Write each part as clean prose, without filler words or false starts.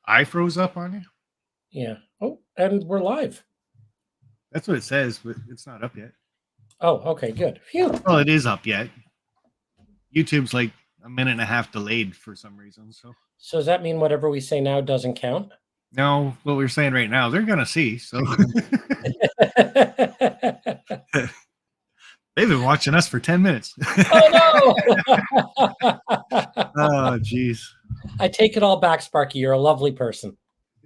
I froze up on you? Yeah. Oh, and we're live. That's what it says, but it's not up yet. Oh, okay, good. Phew. Well, it is up yet. YouTube's like a minute and a half delayed for some reason. So does that mean whatever we say now doesn't count? no, what we're saying right now, they're gonna see. So they've been watching us for 10 minutes. Oh no! Oh, geez. I take it all back, Sparky. You're a lovely person.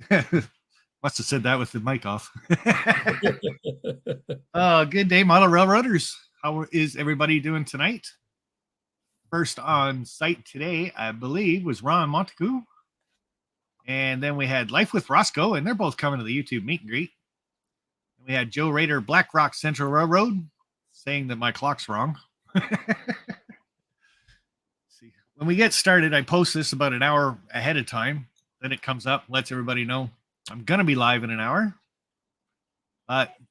Must have said that with the mic off. Good day, Model Railroaders. How is everybody doing tonight? First on site today, I believe, was Ron Montague. And then we had Life with Roscoe, and they're both coming to the YouTube meet and greet. And we had Joe Rader, Black Rock Central Railroad, saying that my clock's wrong. See, when we get started, I post this about an hour ahead of time. Then it comes up, lets everybody know I'm going to be live in an hour.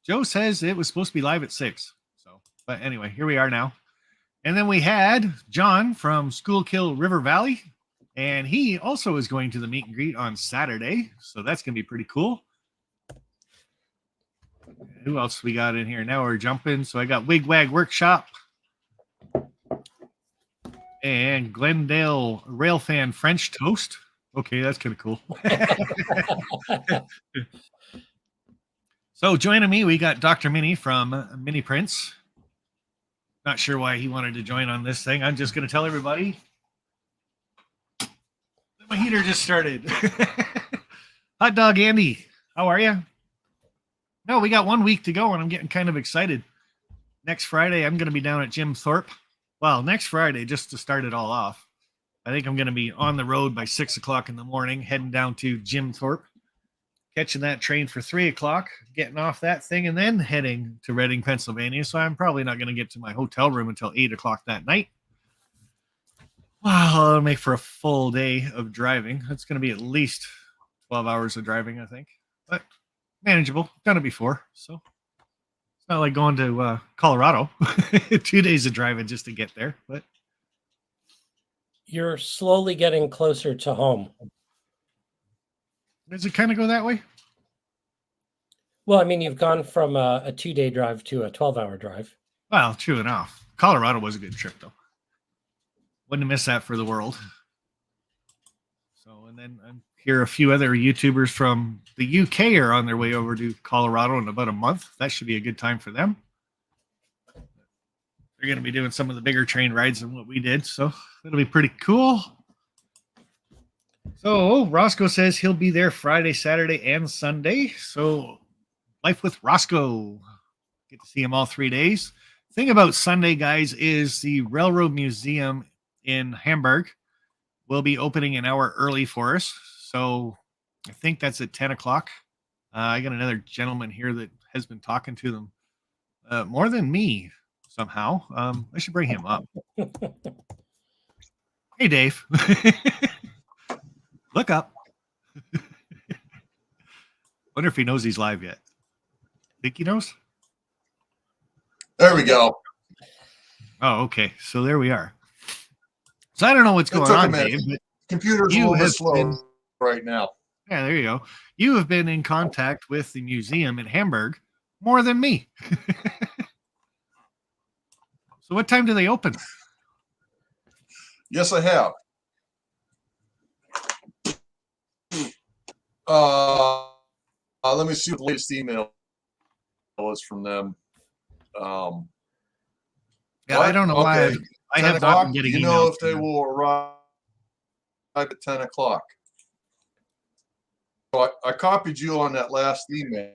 Joe says it was supposed to be live at 6. So, but anyway, here we are now. And then we had John from Schuylkill River Valley. And he also is going to the meet and greet on Saturday. So that's going to be pretty cool. Who else we got in here? Now we're jumping. So I got Wigwag Workshop. And Glendale Railfan French Toast. Okay, that's kind of cool. So joining me, we got Dr. Mini from Mini Prince. Not sure why he wanted to join on this thing. I'm just going to tell everybody. My heater just started. Hot Dog Andy, how are you? No, we got 1 week to go, and I'm getting kind of excited. Next Friday, I'm going to be down at Jim Thorpe. Well, next Friday, just to start it all off, I think I'm going to be on the road by 6 o'clock in the morning, heading down to Jim Thorpe, catching that train for 3 o'clock, getting off that thing, and then heading to Reading, Pennsylvania. So I'm probably not going to get to my hotel room until 8 o'clock that night. Wow, it'll make for a full day of driving. It's going to be at least 12 hours of driving, I think. But manageable. Done it before. So it's not like going to Colorado. 2 days of driving just to get there. But you're slowly getting closer to home. Does it kind of go that way? Well, I mean, you've gone from a 2-day drive to a 12-hour drive. Well, true enough. Colorado was a good trip, though. Wouldn't miss that for the world. So, and then I'm here a few other YouTubers from the UK are on their way over to Colorado in about a month. That should be a good time for them. They're going to be doing some of the bigger train rides than what we did, so that'll be pretty cool. So Roscoe says he'll be there Friday, Saturday, and Sunday. So Life with Roscoe. Get to see him all 3 days. Thing about Sunday, guys, is the Railroad Museum in Hamburg will be opening an hour early for us. So I think that's at 10 o'clock. I got another gentleman here that has been talking to them more than me somehow. I should bring him up. Hey, Dave. Look up. Wonder if he knows he's live yet. Think he knows? There we go. Oh, okay. So there we are. So I don't know what's going on, Dave. But computer's a little bit slow right now. Yeah, there you go. You have been in contact with the museum in Hamburg more than me. So what time do they open? Yes, I have. Let me see what the latest email was from them. Yeah, I don't know why I have not been getting emails. You know if they will arrive at 10 o'clock. So I copied you on that last email.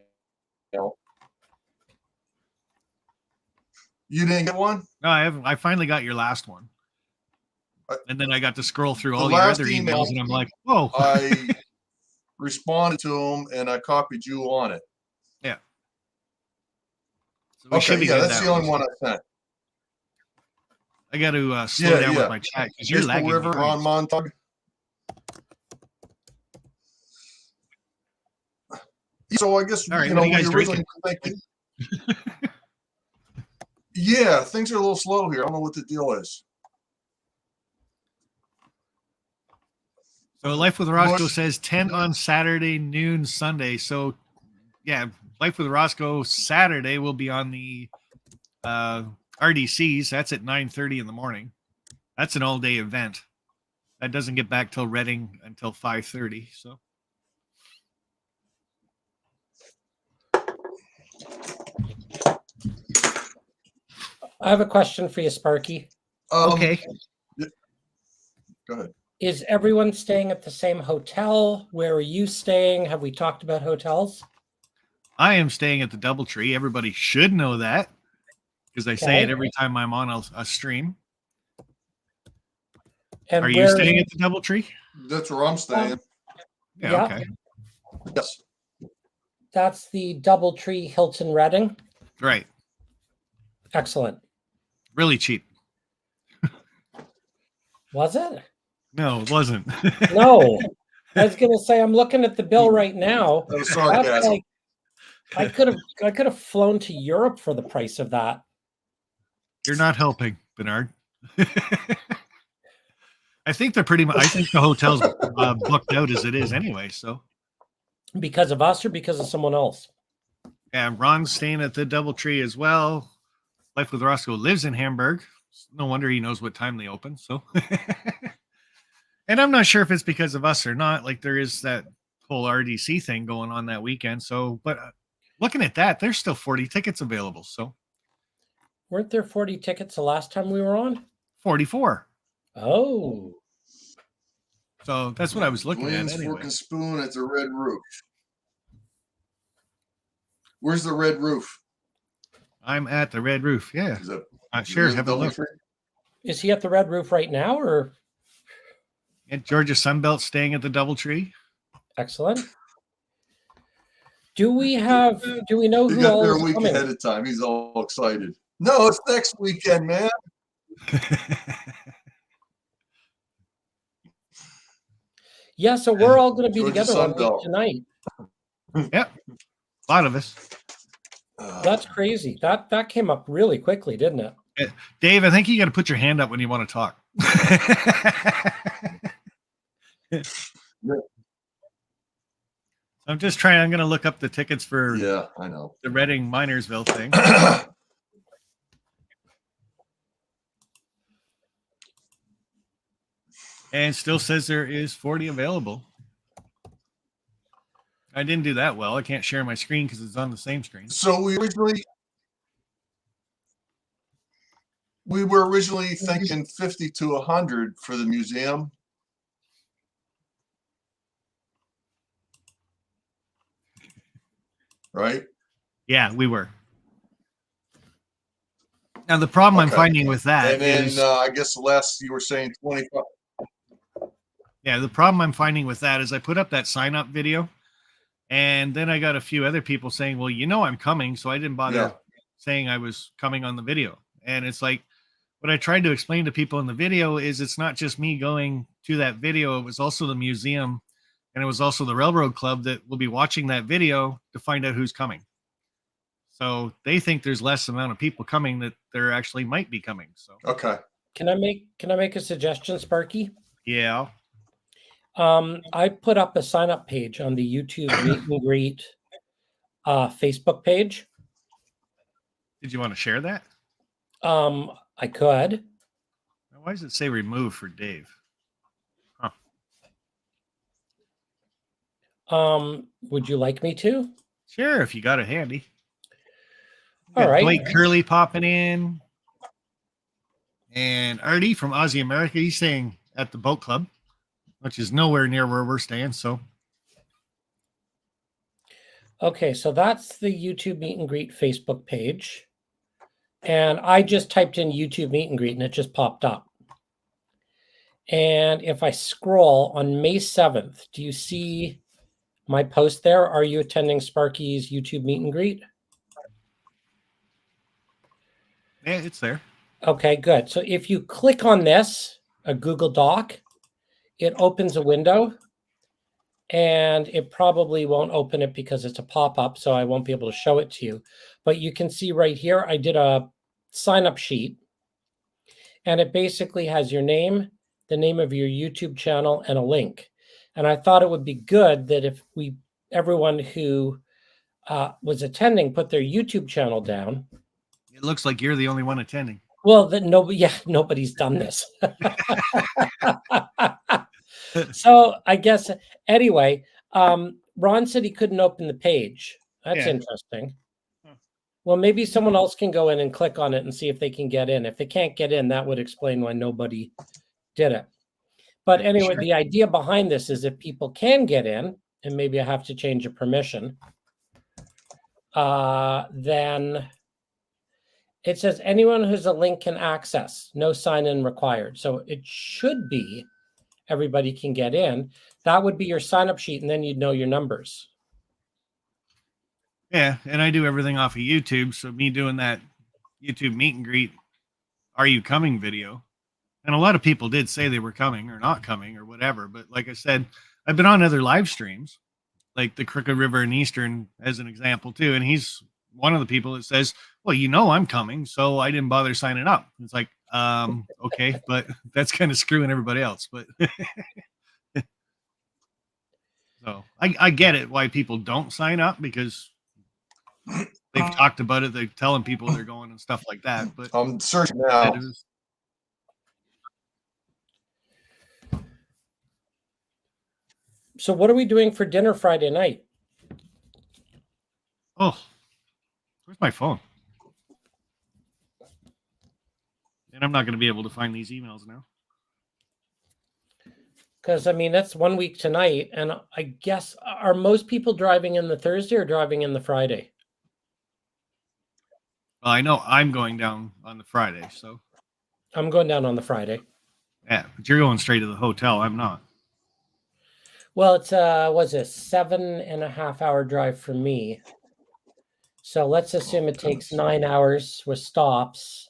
You didn't get one? No, I haven't. I finally got your last one. And then I got to scroll through all your other emails, and I'm like, whoa. I responded to them, and I copied you on it. Yeah. So okay, yeah, that's the only one I sent. I got to slow down with my chat because you're lagging. River on Montauk. So I guess, right, you know, we originally thinking. Yeah, things are a little slow here. I don't know what the deal is. So Life with Roscoe Bush. says 10 on Saturday, noon Sunday. So yeah, Life with Roscoe Saturday will be on the RDCs. That's at 9:30 in the morning. That's an all-day event. That doesn't get back till Reading until 5:30. So I have a question for you, Sparky. okay. Go ahead. Is everyone staying at the same hotel? Where are you staying? Have we talked about hotels? I am staying at the Doubletree. Everybody should know that because I say it every time I'm on a stream. And Are you staying at the Doubletree? That's where I'm staying. Yeah, okay. Yes. That's the Doubletree Hilton Reading. Right. Excellent. Really cheap. Was it? No, it wasn't. No. I was going to say, I'm looking at the bill right now. That was sarcasm. I could have flown to Europe for the price of that. You're not helping, Bernard. I think they're pretty much. I think the hotel's booked out as it is anyway. So Because of us or because of someone else? yeah, Ron's staying at the Doubletree as well. Life with Roscoe lives in Hamburg. No wonder he knows what time they open. So, and I'm not sure if it's because of us or not. Like there is that whole RDC thing going on that weekend. So, but looking at that, there's still 40 tickets available. So, Weren't there 40 tickets the last time we were on? 44. Oh. So that's what I was looking Williams at anyway. Fork and Spoon at the Red Roof. Where's the Red Roof? I'm at the Red Roof. Yeah. Is that Not sure. Have a look. Is he at the Red Roof right now or? And Georgia Sunbelt staying at the Doubletree. Excellent. Do we know He who got all there a is week coming? ahead of time. He's all excited. No, it's next weekend, man. Yeah, so we're all going to be Georgia together one Sunbelt. week tonight. Yep. A lot of us. That's crazy. That came up really quickly, didn't it? Dave, I think you got to put your hand up when you want to talk. I'm just trying. I'm going to look up the tickets for Yeah, I know. the Reading Minersville thing. And still says there is 40 available. I didn't do that well. I can't share my screen because it's on the same screen. So we were originally thinking 50 to 100 for the museum. Right? Yeah, we were. Now the problem I'm Okay. finding with that And then is, I guess last you were saying 25. yeah, the problem I'm finding with that is I put up that sign up video, and then I got a few other people saying, "Well, you know I'm coming," so I didn't bother Yeah. saying I was coming on the video. And it's like what I tried to explain to people in the video is it's not just me going to that video; it was also the museum, and it was also the Railroad Club that will be watching that video to find out who's coming. So they think there's less amount of people coming that there actually might be coming. So Okay. Can I make a suggestion, Sparky? yeah. I put up a sign up page on the YouTube Meet and Greet Facebook page. Did you want to share that? I could. Why does it say remove for Dave? Would you like me to? Sure, if you got it handy. All right. Dwight Curley popping in. And Artie from Aussie America, he's staying at the boat club, which is nowhere near where we're staying. So Okay, so that's the YouTube Meet and Greet Facebook page. And I just typed in YouTube Meet and Greet and it just popped up. And if I scroll on May 7th, do you see my post there? Are you attending Sparky's YouTube Meet and Greet? yeah, it's there. Okay, good. So if you click on this, a Google Doc, it opens a window and it probably won't open it because it's a pop-up, so I won't be able to show it to you. But you can see right here, I did a sign-up sheet and it basically has your name, the name of your YouTube channel, and a link. And I thought it would be good that if everyone who was attending put their YouTube channel down. It looks like you're the only one attending. Well, that nobody's done this. So I guess anyway, Ron said he couldn't open the page. That's interesting. Well, maybe someone else can go in and click on it and see if they can get in. If they can't get in, that would explain why nobody did it. But anyway, the idea behind this is if people can get in, and maybe I have to change a permission, then it says anyone who has a link can access, no sign-in required. So it should be everybody can get in. That would be your sign-up sheet, and then you'd know your numbers. Yeah, and I do everything off of YouTube. So me doing that YouTube meet and greet, are you coming video? And a lot of people did say they were coming or not coming or whatever. But like I said, I've been on other live streams, like the Crooked River and Eastern as an example too. And he's one of the people that says, well, I'm coming, so I didn't bother signing up. It's like, okay, but that's kind of screwing everybody else. But so I get it why people don't sign up, because they've talked about it. They're telling people they're going and stuff like that. But I'm searching now. So what are we doing for dinner Friday night? Oh, where's my phone? And I'm not going to be able to find these emails now. Because, I mean, that's 1 week tonight. And I guess, are most people driving in the Thursday or driving in the Friday? Well, I know I'm going down on the Friday, so. I'm going down on the Friday. Yeah, but you're going straight to the hotel. I'm not. Well, it's was a 7.5 hour drive for me. So let's assume it takes 9 hours with stops.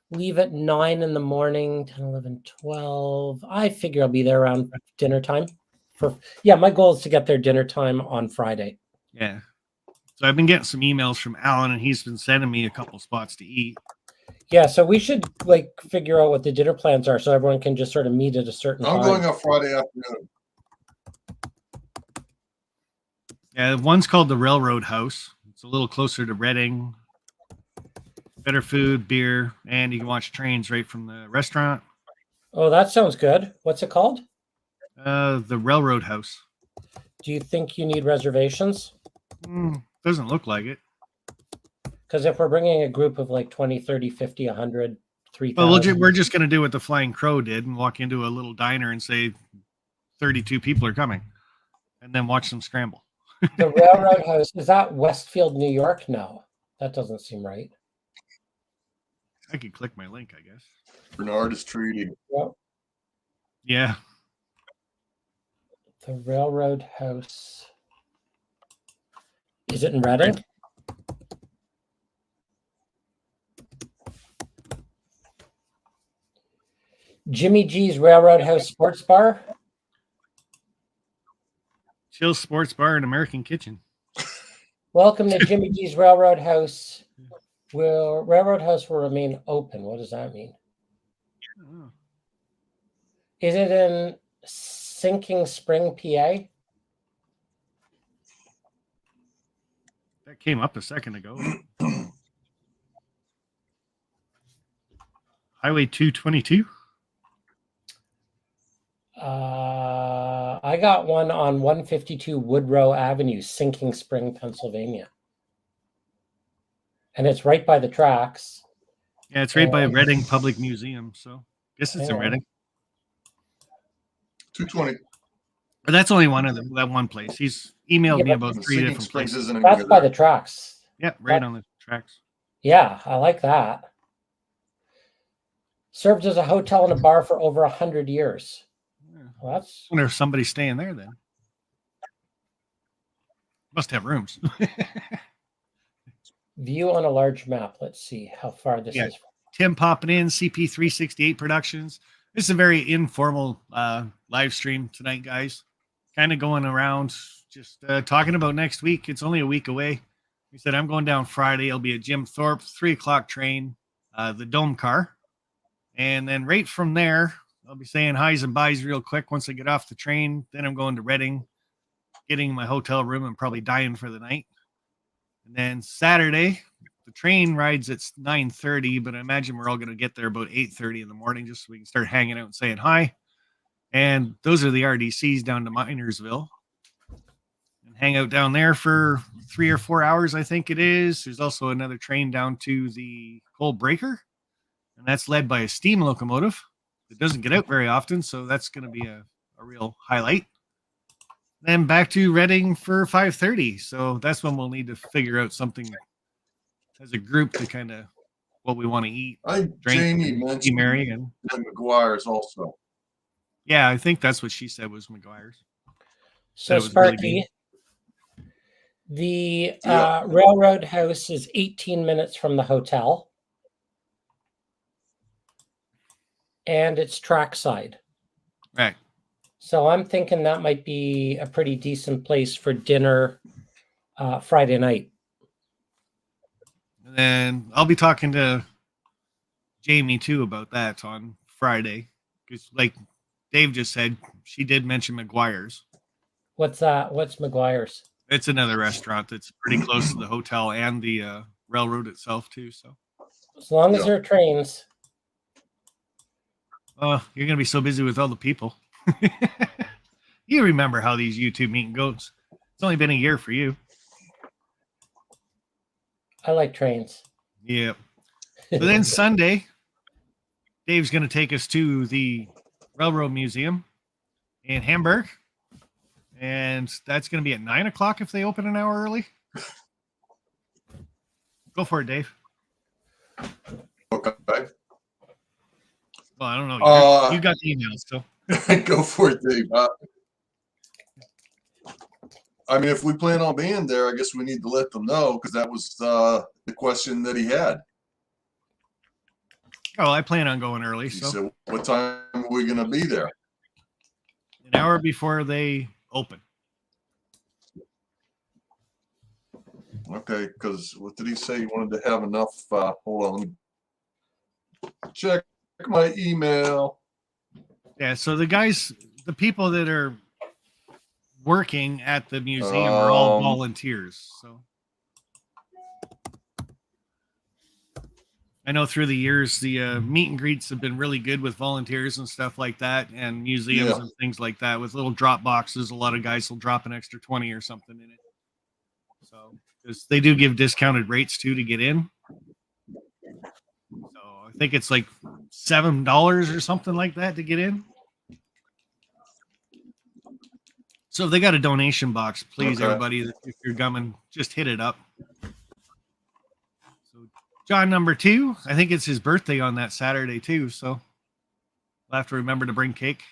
Leave at 9 in the morning, 10, 11, 12. I figure I'll be there around dinner time. My goal is to get there dinner time on Friday. Yeah. So I've been getting some emails from Alan, and he's been sending me a couple spots to eat. Yeah, so we should figure out what the dinner plans are so everyone can just sort of meet at a certain time. I'm going up Friday afternoon. Yeah, one's called the Railroad House. It's a little closer to Reading. Better food, beer, and you can watch trains right from the restaurant. Oh, that sounds good. What's it called? The Railroad House. Do you think you need reservations? Doesn't look like it. Because if we're bringing a group of 20, 30, 50, 100, 3,000. Well, we're just going to do what the Flying Crow did and walk into a little diner and say 32 people are coming, and then watch them scramble. The Railroad House, is that Westfield, New York? No, that doesn't seem right. I could click my link, I guess. Bernard is Treaty. Yep. Yeah. The Railroad House. Is it in Reading? Jimmy G's Railroad House Sports Bar. Chill Sports Bar and American Kitchen. Welcome to Jimmy G's Railroad House. Railroad House will remain open. What does that mean? Is it in Sinking Spring, PA? That came up a second ago. Highway 222. I got one on 152 Woodrow Avenue, Sinking Spring, Pennsylvania. And it's right by the tracks. Yeah, it's right by Reading Public Museum. So I guess it's in Reading. 220. But that's only one of them, that one place. He's emailed me about 3 different places. That's by the tracks. Yeah, right on the tracks. Yeah, I like that. Served as a hotel and a bar for over 100 years. Well, I wonder if somebody's staying there then. Must have rooms. View on a large map. Let's see how far this is. Tim popping in, CP368 Productions. This is a very informal live stream tonight, guys. Kind of going around, just talking about next week. It's only a week away. He said, I'm going down Friday. I'll be at Jim Thorpe, 3 o'clock train, the Dome car. And then right from there, I'll be saying highs and byes real quick once I get off the train. Then I'm going to Reading, getting my hotel room and probably dying for the night. And then Saturday, the train rides at 9:30, but I imagine we're all going to get there about 8:30 in the morning just so we can start hanging out and saying hi. And those are the RDCs down to Minersville. And hang out down there for 3 or 4 hours, I think it is. There's also another train down to the Coal Breaker, and that's led by a steam locomotive. It doesn't get out very often, so that's going to be a real highlight. Then back to Reading for 5:30. So that's when we'll need to figure out something as a group to kind of what we want to eat. I think Drink, Jamie mentioned Mary and McGuire's also. yeah, I think that's what she said was McGuire's. So That was really Sparky, the Yeah. railroad house is 18 minutes from the hotel, and it's trackside. Right. So I'm thinking that might be a pretty decent place for dinner Friday night. And then I'll be talking to Jamie too about that on Friday. Because like Dave just said, she did mention McGuire's. What's that? What's McGuire's? It's another restaurant that's pretty close to the hotel and the railroad itself too. So As long as there are trains. you're gonna be so busy with all the people. You remember how these YouTube meeting goes. It's only been a year for you. I like trains. Yeah. But then Sunday, Dave's going to take us to the Railroad Museum in Hamburg. And that's going to be at 9 o'clock if they open an hour early. Go for it, Dave. Okay. Well, I don't know. You got the emails, so. Go for it, Dave. I mean, if we plan on being there, I guess we need to let them know because that was the question that he had. Oh, I plan on going early. He So said, what time are we going to be there? an hour before they open. Okay, because what did he say? He wanted to have enough. Hold on. Let me check my email. Yeah, so the people that are working at the museum are all volunteers. So I know through the years, the meet and greets have been really good with volunteers and stuff like that, and museums and things like that with little drop boxes. A lot of guys will drop an extra 20 or something in it. So because they do give discounted rates too to get in. So I think it's like $7 or something like that to get in. So if they got a donation box, please, everybody, if you're coming, just hit it up. So John number 2, I think it's his birthday on that Saturday too. So we'll have to remember to bring cake.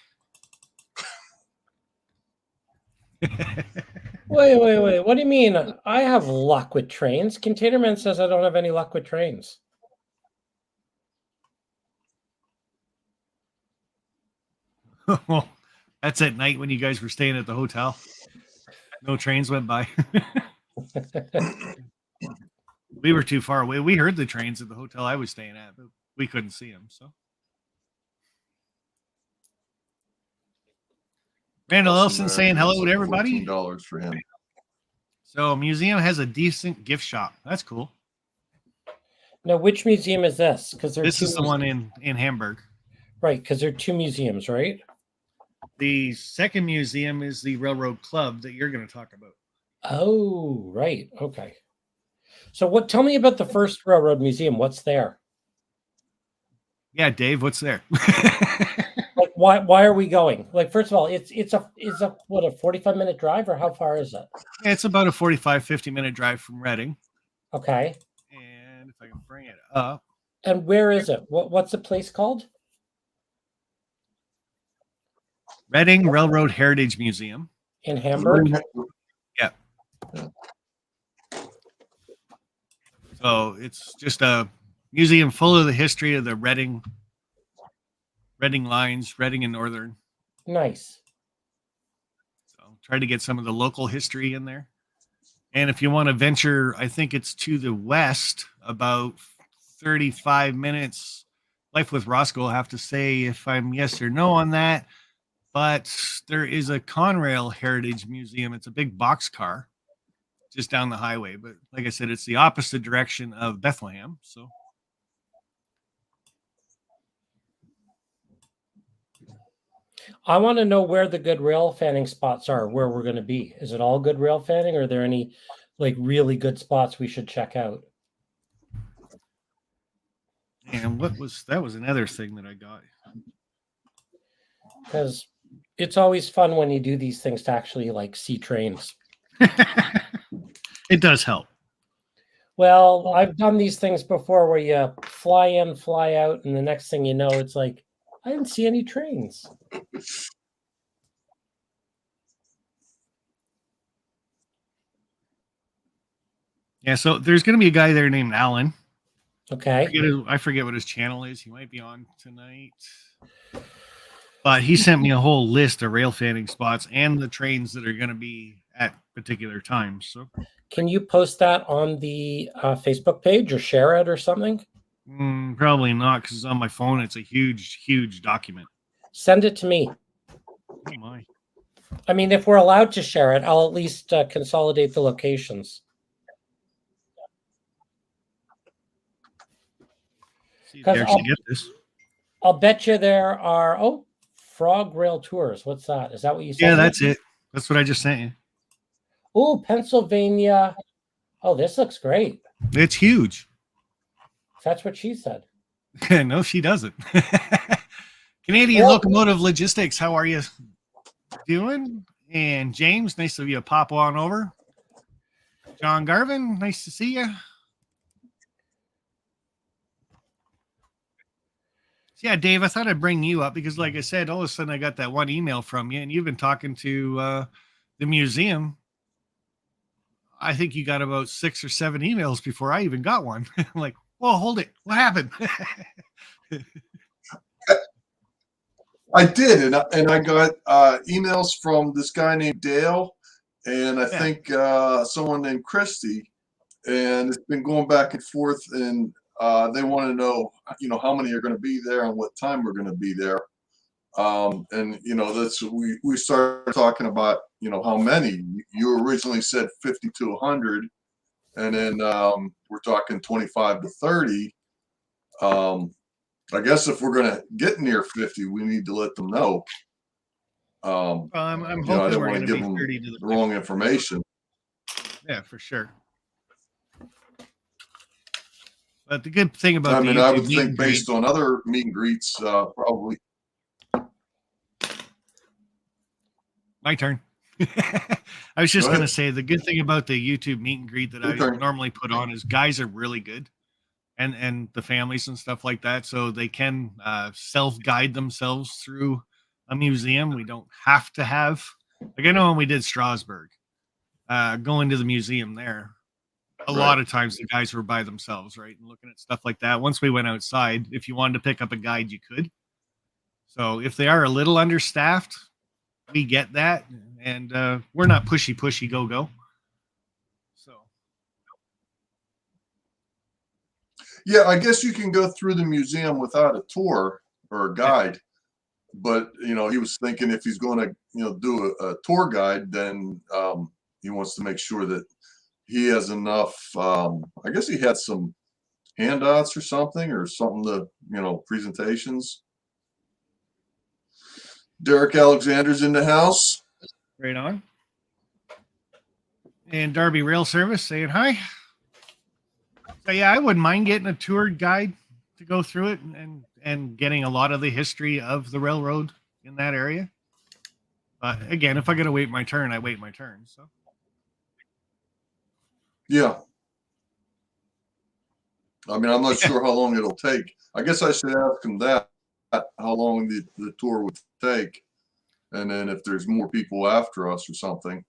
Wait. What do you mean? I have luck with trains. Containerman says I don't have any luck with trains. Well, that's at night when you guys were staying at the hotel. No trains went by. We were too far away. We heard the trains at the hotel I was staying at, but we couldn't see them. So Randall Elson saying hello to everybody. $14 for him. So museum has a decent gift shop. That's cool. Now, which museum is this? Because This is the one in Hamburg. Right, because there are 2 museums, right? The second museum is the Railroad Club that you're going to talk about. Oh, right. Okay. So tell me about the first Railroad Museum. What's there? Yeah, Dave, what's there? Like, why are we going? Like, first of all, it's a 45-minute drive, or how far is it? It's about a 50-minute drive from Reading. Okay. And if I can bring it up. And where is it? What's the place called? Reading Railroad Heritage Museum. In Hamburg? Yeah. So it's just a museum full of the history of the Reading lines, Reading and Northern. Nice. So try to get some of the local history in there. And if you want to venture, I think it's to the west, about 35 minutes, Life with Roscoe will have to say if I'm yes or no on that. But there is a Conrail Heritage Museum. It's a big boxcar just down the highway. But like I said, it's the opposite direction of Bethlehem. So I want to know where the good rail fanning spots are, where we're going to be. Is it all good rail fanning, or are there any like really good spots we should check out? and that was another thing that I got. Because it's always fun when you do these things to actually like see trains. It does help. Well, I've done these things before where you fly in, fly out, and the next thing you know, it's like, I didn't see any trains. Yeah, so there's going to be a guy there named Alan. Okay. I forget what his channel is. He might be on tonight. But he sent me a whole list of rail fanning spots and the trains that are going to be at particular times. So, can you post that on the Facebook page or share it or something? Probably not, because it's on my phone. It's a huge, huge document. Send it to me. Oh my. I mean, if we're allowed to share it, I'll at least consolidate the locations. See if you actually get this. I'll bet you there are, Frog Rail Tours. What's that? Is that what you said? Yeah, that's it. That's what I just sent you. Oh, Pennsylvania. Oh, this looks great. It's huge. That's what she said. No, she doesn't. Canadian Locomotive Logistics, how are you doing? And James, nice of you to pop on over. John Garvin, nice to see you. Yeah, Dave, I thought I'd bring you up because, like I said, all of a sudden I got that one email from you, and you've been talking to the museum. I think you got about 6 or 7 emails before I even got one. I'm like, whoa, hold it. What happened? I did, and I got emails from this guy named Dale, and I think someone named Christy, and it's been going back and forth, and they want to know, how many are going to be there and what time we're going to be there. And that's we started talking about how many. You originally said 50 to 100, and then we're talking 25 to 30. I guess if we're going to get near 50, we need to let them know. I'm I hoping don't we're want going to to give be them 30 to the wrong information. Yeah, for sure. But the good thing about I would think based on other meet and greets, probably. My turn. I was just going to say the good thing about the YouTube meet and greet that I normally put on is guys are really good, and the families and stuff like that, so they can self-guide themselves through a museum. We don't have to have, like I know when we did Strasbourg, going to the museum there, a lot of times the guys were by themselves, right, and looking at stuff like that. Once we went outside, if you wanted to pick up a guide, you could. So if they are a little understaffed, we get that, and we're not pushy go. So yeah, I guess you can go through the museum without a tour or a guide, but he was thinking if he's going to do a tour guide, then he wants to make sure that he has enough. I guess he had some handouts or something to presentations. Derek Alexander's in the house. right on. And Darby Rail Service saying hi. So yeah, I wouldn't mind getting a tour guide to go through it and getting a lot of the history of the railroad in that area. But again, if I got to wait my turn, I wait my turn. So yeah. I'm not sure how long it'll take. I guess I should ask him that, how long the tour would take. And then if there's more people after us or something.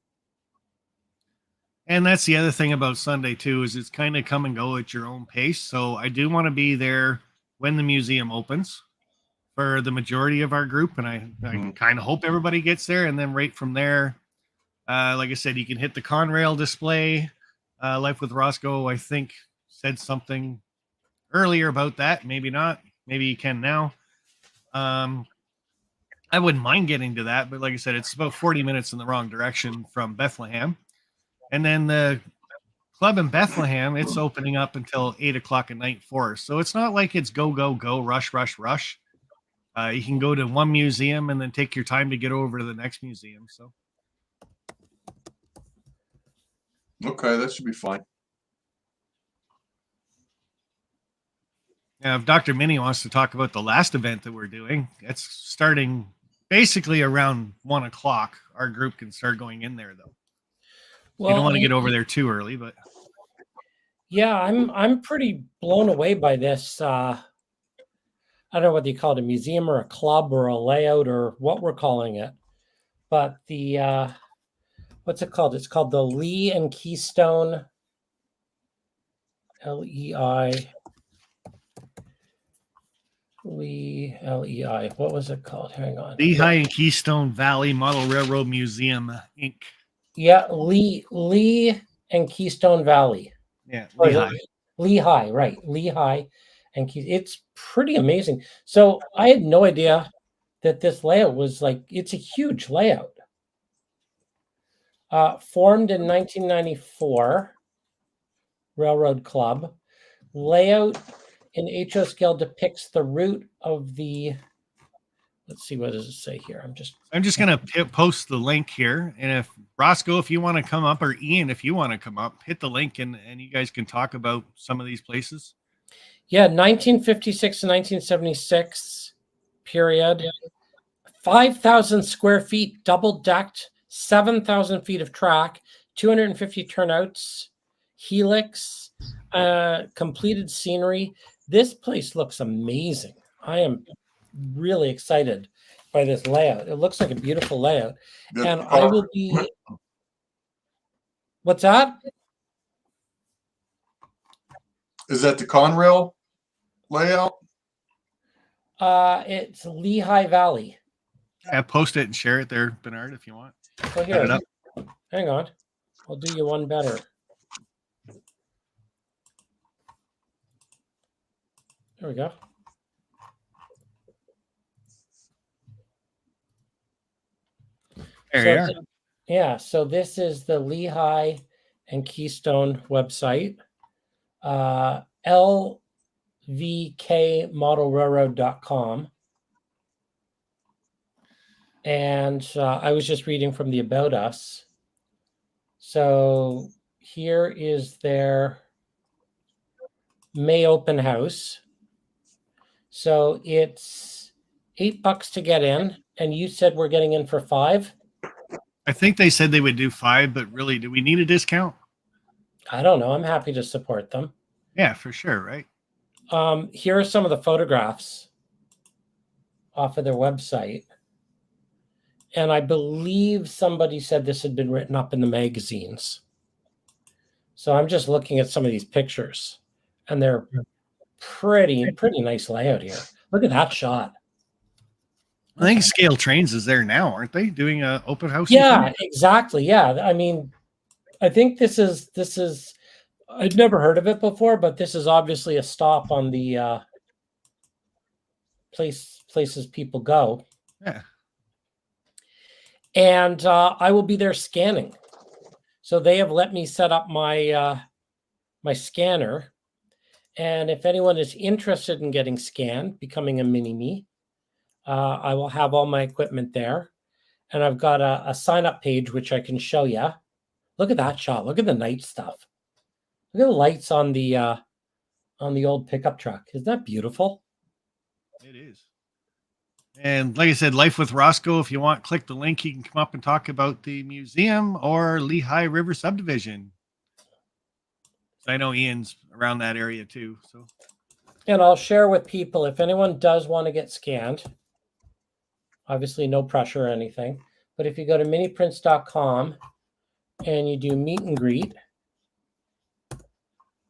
And that's the other thing about Sunday too, is it's kind of come and go at your own pace. So I do want to be there when the museum opens for the majority of our group. And I kind of hope everybody gets there. And then right from there, like I said, you can hit the Conrail display. Life with Roscoe, I think, said something earlier about that. Maybe not. Maybe you can now. I wouldn't mind getting to that, but like I said, it's about 40 minutes in the wrong direction from Bethlehem. And then the club in Bethlehem, it's opening up until 8 o'clock at night for us. So it's not like it's go, go, go, rush, rush, rush. You can go to one museum and then take your time to get over to the next museum. So Okay, that should be fine. now, if Dr. Minnie wants to talk about the last event that we're doing, it's starting basically around 1 o'clock. Our group can start going in there, though. Well, you don't want to get over there too early, but yeah, I'm pretty blown away by this. I don't know whether you call it a museum or a club or a layout or what we're calling it, but the what's it called? It's called the Lee and Keystone LEI. What was it called? Hang on. Lehigh and Keystone Valley Model Railroad Museum, Inc. Yeah, Lee and Keystone Valley. Yeah, Lehigh, right? Lehigh and it's pretty amazing. So I had no idea that this layout was like, it's a huge layout. Formed in 1994, Railroad Club. Layout in HO scale depicts the route of the, let's see, what does it say here? I'm just going to post the link here. And if Roscoe, if you want to come up, or Ian, if you want to come up, hit the link and you guys can talk about some of these places. Yeah, 1956 to 1976 period. 5,000 square feet, double decked, 7,000 feet of track, 250 turnouts, helix, completed scenery. This place looks amazing. I am really excited by this layout. It looks like a beautiful layout. And I will be... What's that? Is that the Conrail layout? It's Lehigh Valley. Yeah, post it and share it there, Bernard, if you want. So here, hang on. I'll do you one better. There we go. There you are. Yeah, so this is the Lehigh and Keystone website. lvkmodelrailroad.com. And I was just reading from the About Us. So here is their May open house. So it's $8 to get in. And you said we're getting in for $5? I think they said they would do 5, but really, do we need a discount? I don't know. I'm happy to support them. Yeah, for sure, right? Here are some of the photographs off of their website. And I believe somebody said this had been written up in the magazines. So I'm just looking at some of these pictures. And they're pretty nice layout here. Look at that shot. I think Scale Trains is there now, aren't they? Doing a open house? Yeah, exactly. Yeah. I mean, I think this is I'd never heard of it before, but this is obviously a stop on the places people go. Yeah. And I will be there scanning. So they have let me set up my my scanner. And if anyone is interested in getting scanned, becoming a mini-me, I will have all my equipment there. And I've got a sign-up page, which I can show you. Look at that shot. Look at the night stuff. Look at the lights on the old pickup truck. Isn't that beautiful? It is. And like I said, Life with Roscoe, if you want, click the link. You can come up and talk about the museum or Lehigh River subdivision. I know Ian's around that area too. So, and I'll share with people if anyone does want to get scanned. Obviously, no pressure or anything. But if you go to miniprints.com and you do meet and greet,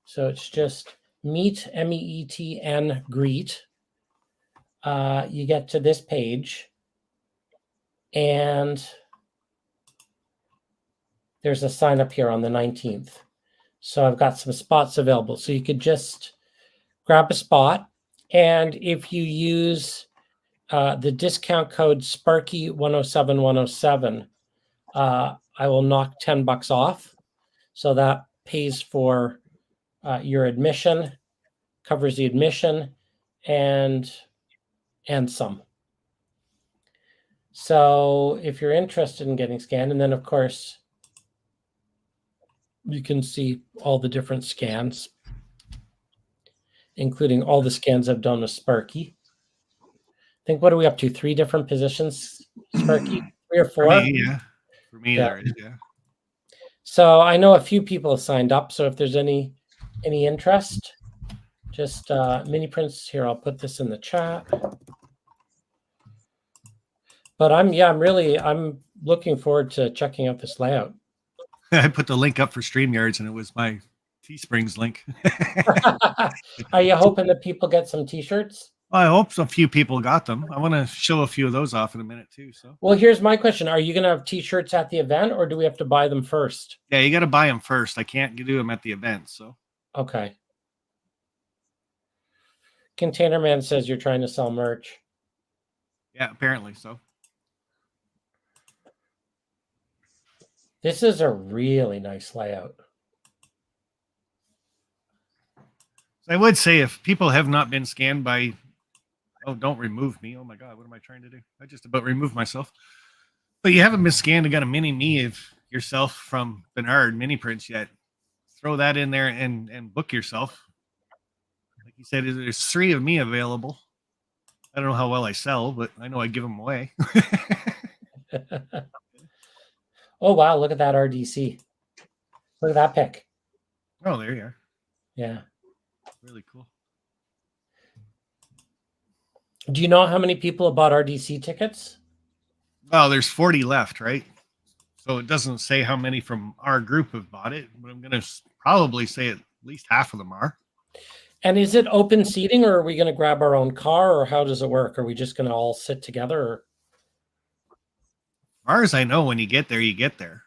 so it's just meet, MEETN, greet. You get to this page, and there's a sign up here on the 19th. So I've got some spots available. So you could just grab a spot. And if you use the discount code Sparky107107, I will knock $10 off. So that pays for your admission, covers the admission, and some. So if you're interested in getting scanned, and then of course you can see all the different scans, including all the scans I've done with Sparky. I think, what are we up to? 3 different positions, Sparky? 3 or 4? For me, yeah. For me, Yeah. there is, yeah. So I know a few people have signed up. So if there's any interest, just mini prints here. I'll put this in the chat. But I'm looking forward to checking out this layout. I put the link up for StreamYards, and it was my Teesprings link. Are you hoping that people get some T-shirts? Well, I hope a few people got them. I want to show a few of those off in a minute too. So, well, here's my question: are you going to have T-shirts at the event, or do we have to buy them first? Yeah, you got to buy them first. I can't do them at the event. So, okay. Container Man says you're trying to sell merch. Yeah, apparently so. This is a really nice layout. I would say, if people have not been scanned by, oh, don't remove me. Oh my God, what am I trying to do? I just about removed myself. But you haven't been scanned and got a mini me of yourself from Bernard mini prints yet. Throw that in there and book yourself. Like you said, there's 3 of me available. I don't know how well I sell, but I know I give them away. Oh, wow. Look at that RDC. Look at that pic. Oh, there you are. Yeah. Really cool. Do you know how many people have bought RDC tickets? Well, there's 40 left, right? So it doesn't say how many from our group have bought it, but I'm going to probably say at least half of them are. And is it open seating, or are we going to grab our own car, or how does it work? Are we just going to all sit together? Or? As far as I know, when you get there, you get there.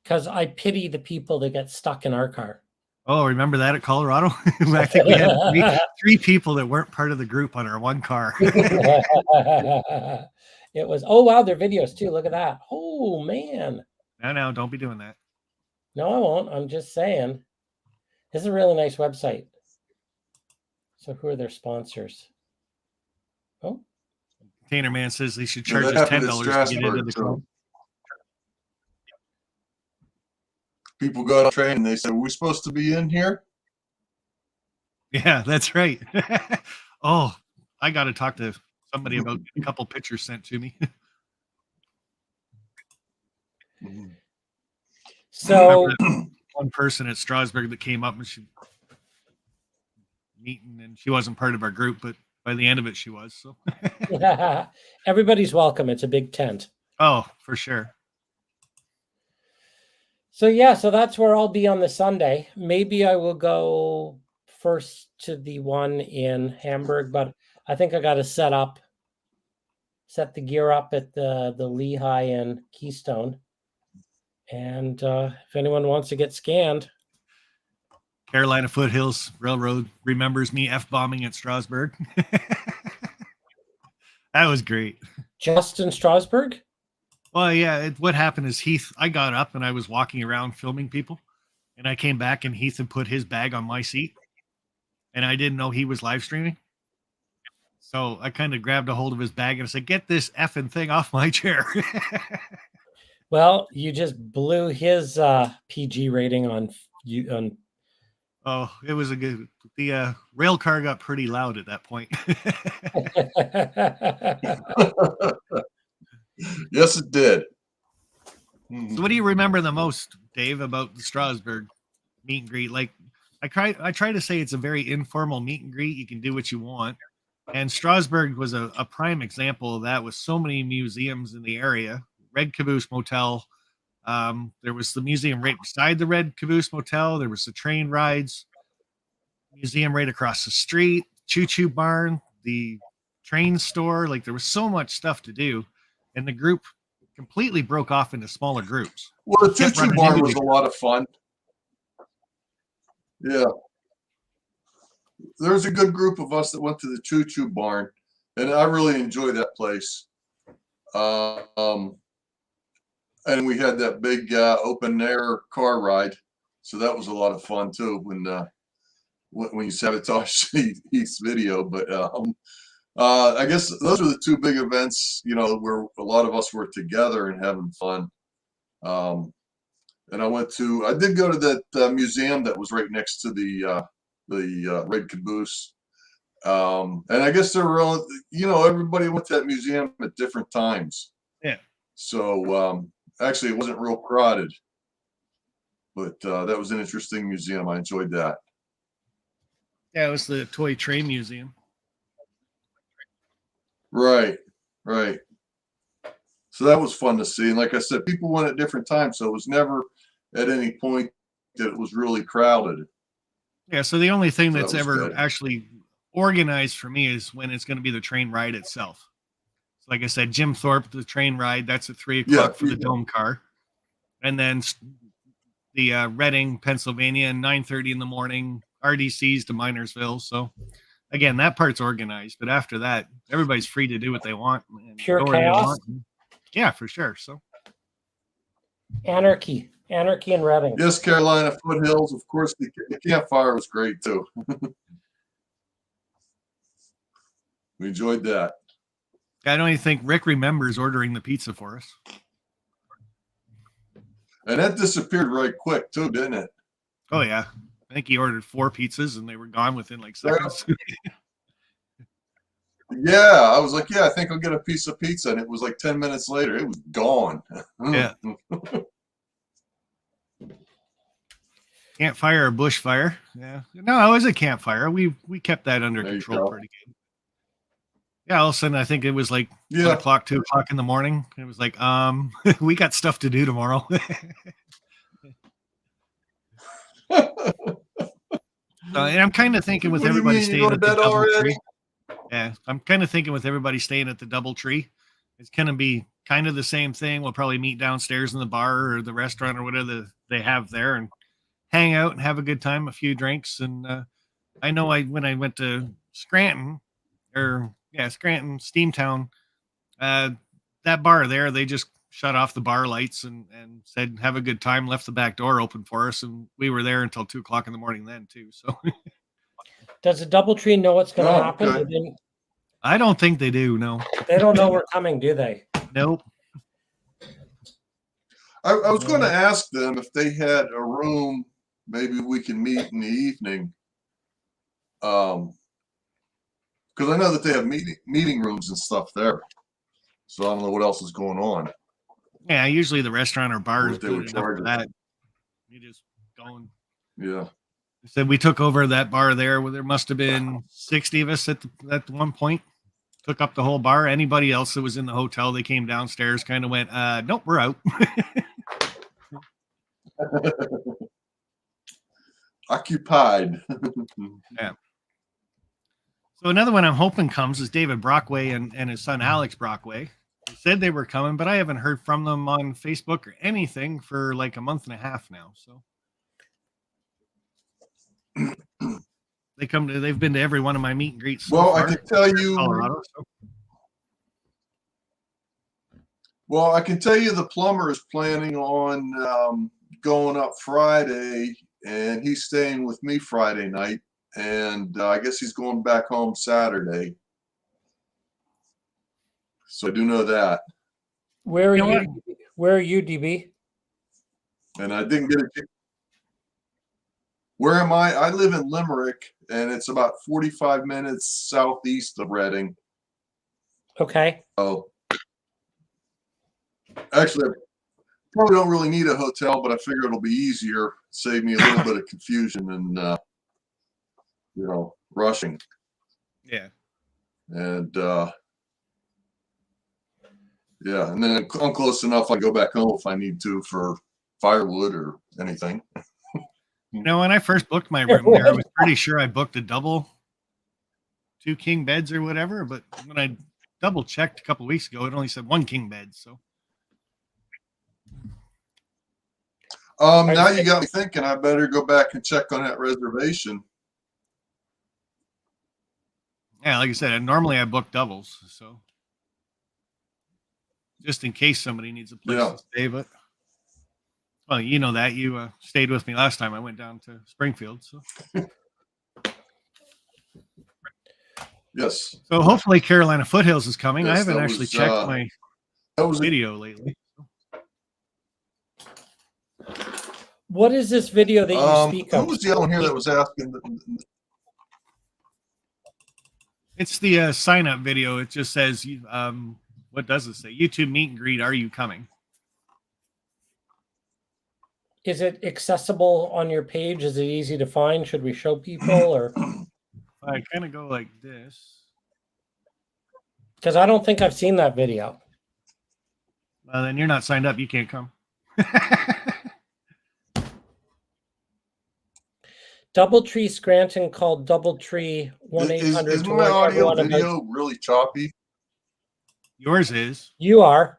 Because I pity the people that get stuck in our car. Oh, remember that at Colorado? I think we had 3 people that weren't part of the group on our one car. It was, oh, wow, their videos too. Look at that. Oh, man. No, don't be doing that. No, I won't. I'm just saying. This is a really nice website. So who are their sponsors? Oh. Container Man says they should charge us $10 to get into the club. People got on train and they said, "Are we supposed to be in here?" Yeah, that's right. Oh, I got to talk to somebody about a couple pictures sent to me. So one person at Strasbourg that came up and she meeting, and she wasn't part of our group, but by the end of it, she was. So everybody's welcome. It's a big tent. Oh, for sure. So yeah, so that's where I'll be on the Sunday. Maybe I will go first to the one in Hamburg, but I think I got to set the gear up at the Lehigh and Keystone. And if anyone wants to get scanned. Carolina Foothills Railroad remembers me F-bombing at Strasbourg. That was great. Just in Strasbourg? Well, yeah, what happened is I got up and I was walking around filming people, and I came back and Heath had put his bag on my seat, and I didn't know he was live streaming. So I kind of grabbed a hold of his bag and I said, "Get this effing thing off my chair." Well, you just blew his PG rating on you. Oh, it was the rail car got pretty loud at that point. Yes, it did. So what do you remember the most, Dave, about the Strasbourg meet and greet? Like, I try to say it's a very informal meet and greet. You can do what you want. And Strasbourg was a prime example of that, with so many museums in the area. Red Caboose Motel. There was the museum right beside the Red Caboose Motel. There was the train rides. Museum right across the street. Choo Choo Barn. The train store. Like, there was so much stuff to do. And the group completely broke off into smaller groups. Well, the Choo Choo Barn was a lot of fun. Yeah. there's a good group of us that went to the Choo Choo Barn, and I really enjoyed that place. And we had that big open air car ride, so that was a lot of fun too. When you sabotaged Heath's video, but I guess those were the two big events, you know, where a lot of us were together and having fun. And I did go to that museum that was right next to the Red Caboose. And I guess there were, you know, everybody went to that museum at different times. Yeah. So actually, it wasn't real crowded, but that was an interesting museum. I enjoyed that. Yeah, it was the Toy Train Museum. Right, right. So that was fun to see. And like I said, people went at different times, so it was never at any point that it was really crowded. Yeah, so the only thing So that's that was ever good. actually organized for me is when it's going to be the train ride itself. So like I said, Jim Thorpe, the train ride, that's at 3 o'clock for the dome car. And then the Reading, Pennsylvania, 9:30 in the morning, RDCs to Minersville. So again, that part's organized. But after that, everybody's free to do what they want. And Pure go where they chaos? want. Yeah, for sure. So Anarchy and Reading. Yes, Carolina Foothills. Of course, the campfire was great too. We enjoyed that. I don't even think Rick remembers ordering the pizza for us. And that disappeared right quick too, didn't it? Oh, yeah. I think he ordered 4 pizzas and they were gone within like seconds. Yeah, I was like, yeah, I think I'll get a piece of pizza. And it was like 10 minutes later, it was gone. Yeah. Campfire or bushfire. Yeah. No, it was a campfire. We kept that under There you control go. pretty good. Yeah, all of a sudden I think it was like 1 Yeah. o'clock, 2 o'clock in the morning. It was like, we got stuff to do tomorrow. And I'm kind of thinking with What do you everybody mean, you staying go to at the bed double already? tree. Yeah, I'm kind of thinking with everybody staying at the double tree, it's going to be kind of the same thing. We'll probably meet downstairs in the bar or the restaurant or whatever they have there and hang out and have a good time, a few drinks. And I know when I went to Scranton, Steamtown, that bar there, they just shut off the bar lights and said, have a good time, left the back door open for us. And we were there until 2 o'clock in the morning then too. So Does the DoubleTree know what's going to Oh, happen? okay. I don't think they do. No. They don't know we're coming, do they? Nope. I was going to ask them if they had a room, maybe we can meet in the evening. Because I know that they have meeting rooms and stuff there. So I don't know what else is going on. Yeah, usually the restaurant or bar is What they would good enough for charge that. You just go and Yeah. said we took over that bar there where there must have been 60 of us at one point. Took up the whole bar. Anybody else that was in the hotel, they came downstairs, kind of went, nope, we're out. Occupied. Yeah. So another one I'm hoping comes is David Brockway and his son Alex Brockway. They said they were coming, but I haven't heard from them on Facebook or anything for like a month and a half now. So they've been to every one of my meet and greets. So Well, far. I can tell you. Colorado, so. Well, I can tell you the plumber is planning on going up Friday, and he's staying with me Friday night, and I guess he's going back home Saturday. So I do know that. Where are You know you? Where are you, DB? And I didn't get it. Where am I? I live in Limerick, and it's about 45 minutes southeast of Reading. Okay. Oh, actually, I probably don't really need a hotel, but I figure it'll be easier, save me a little bit of confusion and rushing. Yeah. And yeah, and then I'm close enough. I go back home if I need to for firewood or anything. You know, when I first booked my room there, I was pretty sure I booked a double, 2 king beds or whatever. But when I double checked a couple of weeks ago, it only said 1 king bed. So Now you got me thinking I better go back and check on that reservation. Yeah, like I said, normally I book doubles, so just in case somebody needs a place Yeah. to stay. But well, you know that you stayed with me last time I went down to Springfield, so. Yes. So hopefully Carolina Foothills is coming. I Yes, haven't that actually was, checked my that was video lately. What is this video that you speak who of? was the other one here that was asking? It's the sign up video. It just says, what does it say? YouTube meet and greet. Are you coming? Is it accessible on your page? Is it easy to find? Should we show people, or? I kind of go like this. Because I don't think I've seen that video. Well, then you're not signed up. You can't come. Doubletree Scranton called Doubletree 1-800. Is my audio video really choppy? Yours is. You are.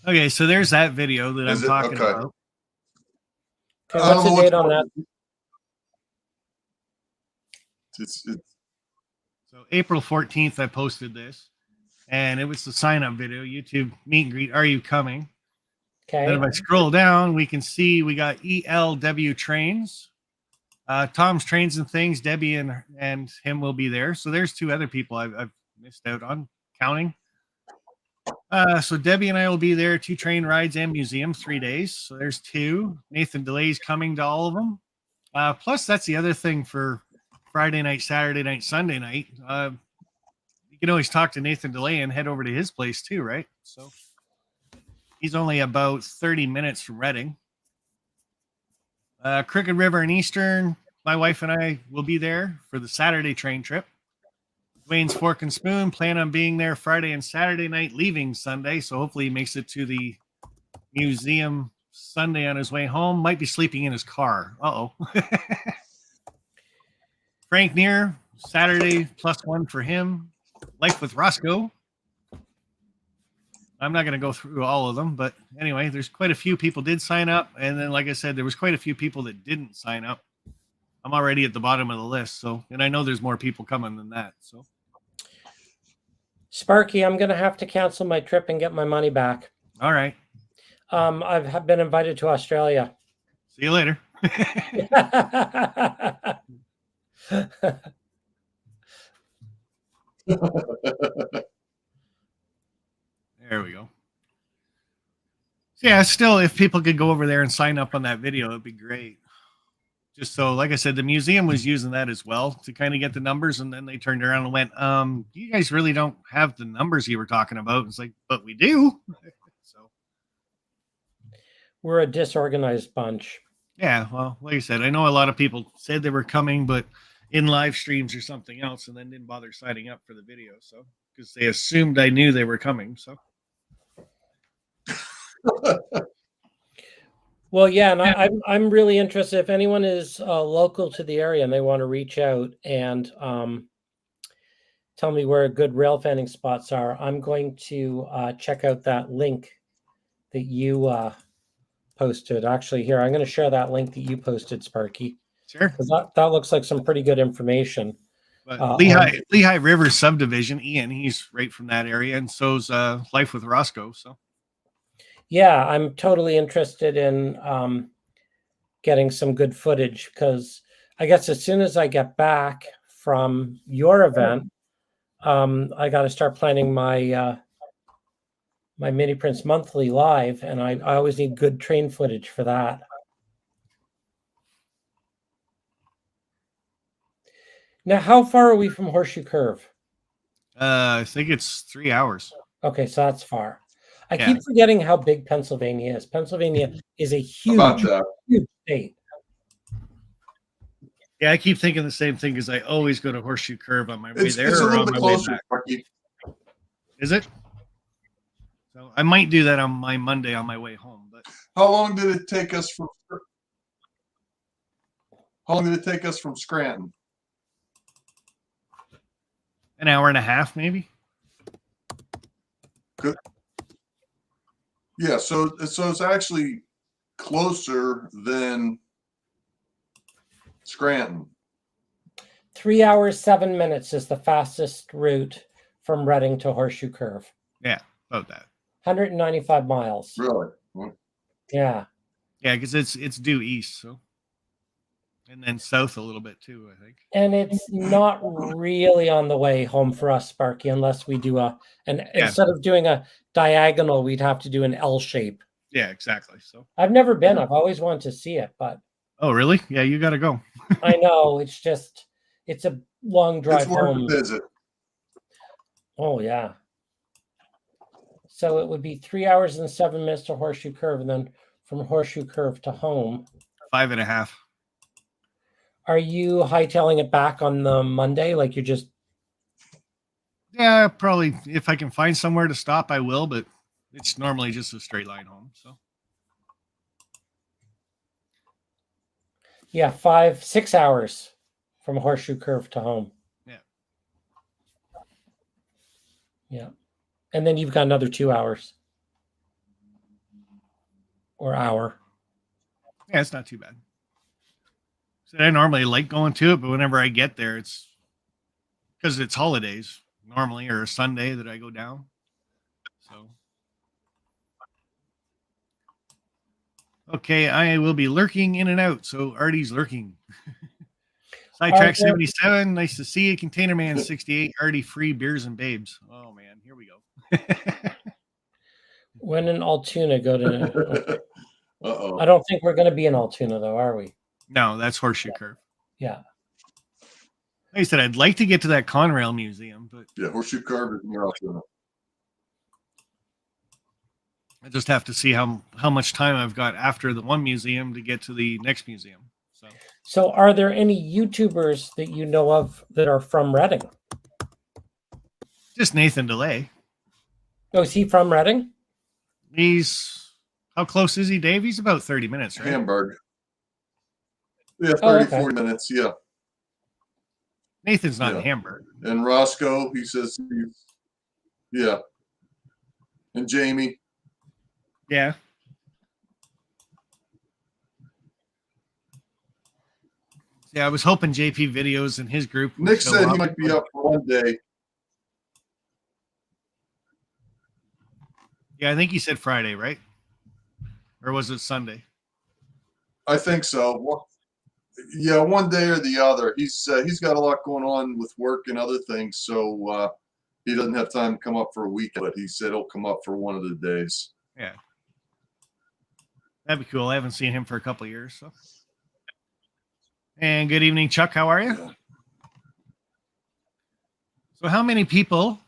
Okay, so there's that video that I'm talking about. Okay, what's the date on that? So April 14th, I posted this, and it was the sign-up video, YouTube meet and greet. Are you coming? Okay. Then if I scroll down, we can see we got ELW Trains, Tom's Trains and Things. Debbie and him will be there. So there's two other people I've missed out on counting. So Debbie and I will be there. 2 train rides and museum, 3 days. So there's 2. Nathan DeLay's coming to all of them. Plus, that's the other thing for Friday night, Saturday night, Sunday night. You can always talk to Nathan DeLay and head over to his place too, right? So he's only about 30 minutes from Reading. Crooked River and Eastern, my wife and I will be there for the Saturday train trip. Wayne's Fork and Spoon, plan on being there Friday and Saturday night, leaving Sunday. So hopefully he makes it to the museum Sunday on his way home. Might be sleeping in his car. Uh-oh. Frank Neer, Saturday +1 for him. Life with Roscoe. I'm not going to go through all of them, but anyway, there's quite a few people did sign up. And then, like I said, there was quite a few people that didn't sign up. I'm already at the bottom of the list. So, and I know there's more people coming than that. So, Sparky, I'm going to have to cancel my trip and get my money back. All right. I've been invited to Australia. See you later. There we go. So yeah, still, if people could go over there and sign up on that video, it'd be great. Just so, like I said, the museum was using that as well to kind of get the numbers, and then they turned around and went, you guys really don't have the numbers you were talking about. It's like, but we do. So we're a disorganized bunch. Yeah, well, like I said, I know a lot of people said they were coming, but in live streams or something else, and then didn't bother signing up for the video. So because they assumed I knew they were coming. So well, yeah, and I'm really interested. If anyone is local to the area and they want to reach out and tell me where good rail fanning spots are, I'm going to check out that link that you posted. Actually, here, I'm going to share that link that you posted, Sparky. Sure. Because that looks like some pretty good information. But Lehigh River subdivision, Ian, he's right from that area, and so's Life with Roscoe. So yeah, I'm totally interested in getting some good footage, because I guess as soon as I get back from your event, I got to start planning my my Mini Prince Monthly live, and I always need good train footage for that. Now, how far are we from Horseshoe Curve? I think it's 3 hours. Okay, so that's far. I keep forgetting how big Pennsylvania is. Pennsylvania is a huge state. Yeah, I keep thinking the same thing because I always go to Horseshoe Curve on my way there it's a or little on bit my closer, way back. Sparky. Is it? So I might do that on my Monday on my way home. But how long did it take us from? How long did it take us from Scranton? An hour and a half, maybe. Good. Yeah, so it's actually closer than Scranton. 3 hours, 7 minutes is the fastest route from Reading to Horseshoe Curve. Yeah, about that. 195 miles. Really? Yeah. Yeah, because it's due east, so, and then south a little bit too, I think. And it's not really on the way home for us, Sparky, unless we do instead of doing a diagonal, we'd have to do an L shape. Yeah, exactly. So I've never been. I've always wanted to see it, but. Oh, really? Yeah, you got to go. I know. It's a long drive It's worth home. a visit. Oh, yeah. So it would be 3 hours and 7 minutes to Horseshoe Curve, and then from Horseshoe Curve to home. 5.5. Are you hightailing it back on the Monday? Like you're just. Yeah, probably. If I can find somewhere to stop, I will, but it's normally just a straight line home. So. Yeah, 5-6 hours from Horseshoe Curve to home. Yeah. Yeah. And then you've got another 2 hours. Or hour. Yeah, it's not too bad. So I normally like going to it, but whenever I get there, it's because it's holidays normally, or a Sunday that I go down. So. Okay, I will be lurking in and out. So Artie's lurking. Sidetrack 77, nice to see you. Container Man 68, Artie free beers and babes. Oh man, here we go. When in Altoona go to Uh-oh. I don't think we're going to be in Altoona though, are we? No, that's Horseshoe Curve. Yeah. Like I said, I'd like to get to that Conrail Museum, but Yeah, Horseshoe Curve is near Altoona. I just have to see how much time I've got after the one museum to get to the next museum. So are there any YouTubers that you know of that are from Reading? Just Nathan DeLay. Oh, is he from Reading? How close is he, Dave? He's about 30 minutes, right? Hamburg. Yeah, 40 minutes, yeah. Nathan's not in Hamburg. And Roscoe, he says, yeah. And Jamie. Yeah. Yeah, I was hoping JP Videos and his group. Nick said he might be up for one day. Yeah, I think he said Friday, right? Or was it Sunday? I think so. Well, yeah, one day or the other. He's got a lot going on with work and other things, so he doesn't have time to come up for a week. But he said he'll come up for one of the days. Yeah, that'd be cool. I haven't seen him for a couple of years. So. And good evening, Chuck. How are you? Yeah. So, how many people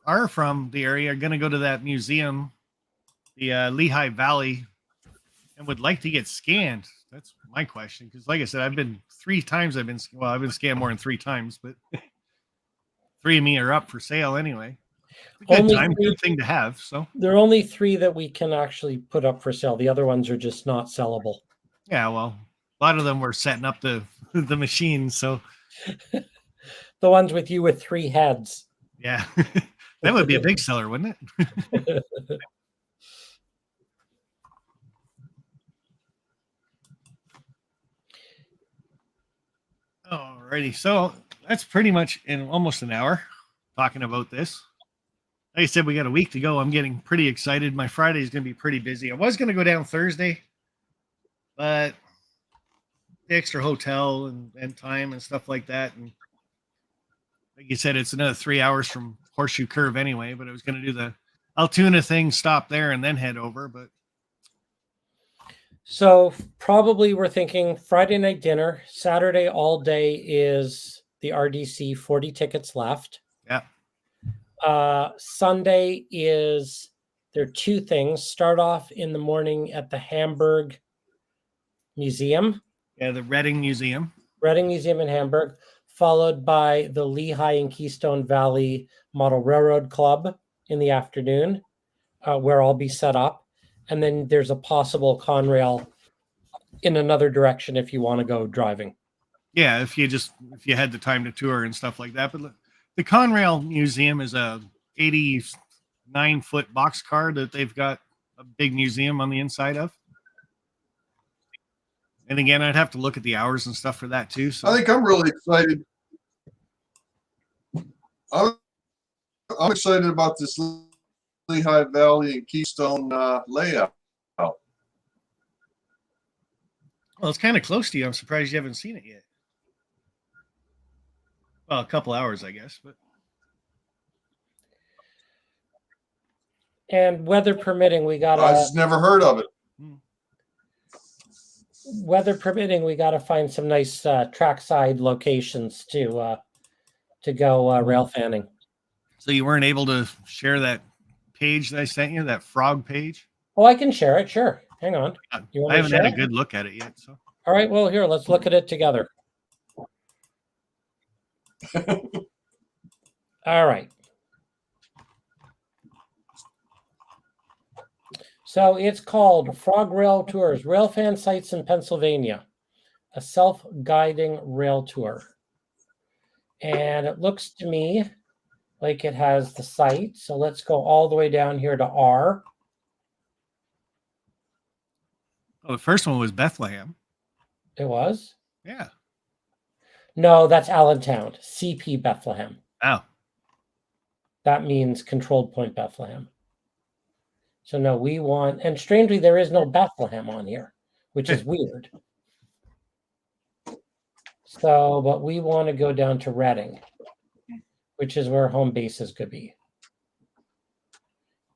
are from the area are going to go to that museum, the Lehigh Valley, and would like to get scanned? That's my question. Because, like I said, I've been 3 times. I've been scanned more than 3 times, but 3 of me are up for sale anyway. Good thing to have. So there are only 3 that we can actually put up for sale. The other ones are just not sellable. Yeah, well, a lot of them were setting up the machines. So the ones with you with 3 heads. Yeah, that would be a big seller, wouldn't it? Alrighty, so that's pretty much in almost an hour talking about this. Like I said, we got a week to go. I'm getting pretty excited. My Friday is going to be pretty busy. I was going to go down Thursday, but the extra hotel and time and stuff like that. And like you said, it's another 3 hours from Horseshoe Curve anyway, but I was going to do the Altoona thing, stop there, and then head over. But so probably we're thinking Friday night dinner. Saturday all day is the RDC, 40 tickets left. Yeah. Sunday is, there are 2 things. Start off in the morning at the Hamburg Museum. Yeah, the Reading Museum. Reading Museum in Hamburg, followed by the Lehigh and Keystone Valley Model Railroad Club in the afternoon, where I'll be set up. And then there's a possible Conrail in another direction if you want to go driving. Yeah, if you had the time to tour and stuff like that. But the Conrail Museum is a 89-foot boxcar that they've got a big museum on the inside of. And again, I'd have to look at the hours and stuff for that too. So I think I'm really excited I'm excited about this Lehigh Valley and Keystone layout. Well, it's kind of close to you. I'm surprised you haven't seen it yet. Well, a couple hours, I guess, but And weather permitting, we got I just never heard of it. weather permitting, we got to find some nice trackside locations to go rail fanning. so you weren't able to share that page that I sent you, that frog page? Oh, I can share it. Sure. Hang on. You want I me to haven't had share a it? good look at it yet. So All right. Well, here, let's look at it together. All right. So it's called Frog Rail Tours, Railfan Sites in Pennsylvania, a self-guiding rail tour. And it looks to me like it has the site. So let's go all the way down here to R. oh, the first one was Bethlehem. It was? Yeah. No, that's Allentown, CP Bethlehem. Oh. That means Controlled Point Bethlehem. So no, we want, and strangely, there is no Bethlehem on here, which is weird. So, but we want to go down to Reading, which is where home bases could be.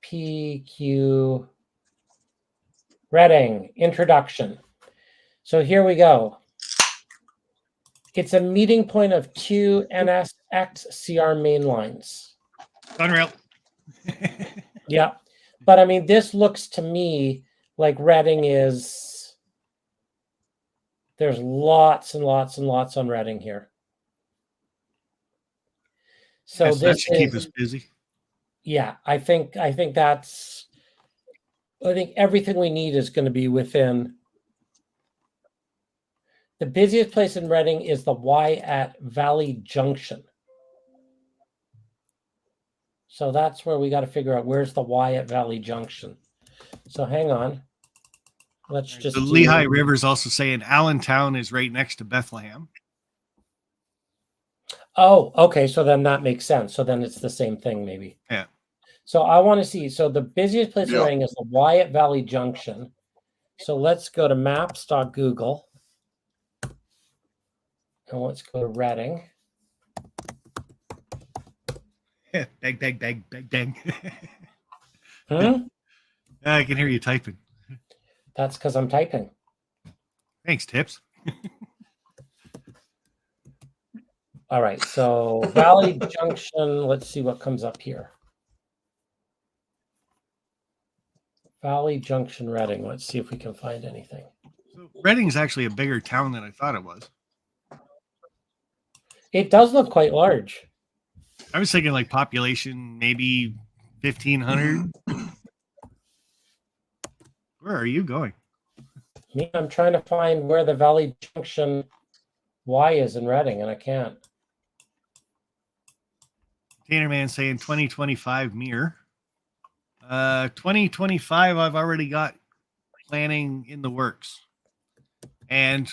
PQ Reading, introduction. So here we go. It's a meeting point of two NSXCR main lines. Unreal. Yeah. But I mean, this looks to me like Reading is, there's lots and lots and lots on Reading here. So Yes, that this should keep is, us busy. yeah, I think that's, I think everything we need is going to be within. The busiest place in Reading is the Y at Valley Junction. So that's where we got to figure out where's the Y at Valley Junction. So hang on. Let's just The Lehigh River is also saying Allentown is right next to Bethlehem. Oh, okay. So then that makes sense. So then it's the same thing, maybe. Yeah. So I want to see. So the busiest place in Yeah. Reading is the Y at Valley Junction. So let's go to maps.google. And let's go to Reading. Bang, bang, bang, bang, bang. Hmm? I can hear you typing. That's because I'm typing. Thanks, Tips. All right. So Valley Junction. Let's see what comes up here. Valley Junction, Reading. Let's see if we can find anything. So Reading is actually a bigger town than I thought it was. It does look quite large. I was thinking like population, maybe 1,500. Where are you going? Me, I'm trying to find where the Valley Junction Y is in Reading, and I can't. Container Man saying 2025 mirror. 2025, I've already got planning in the works. And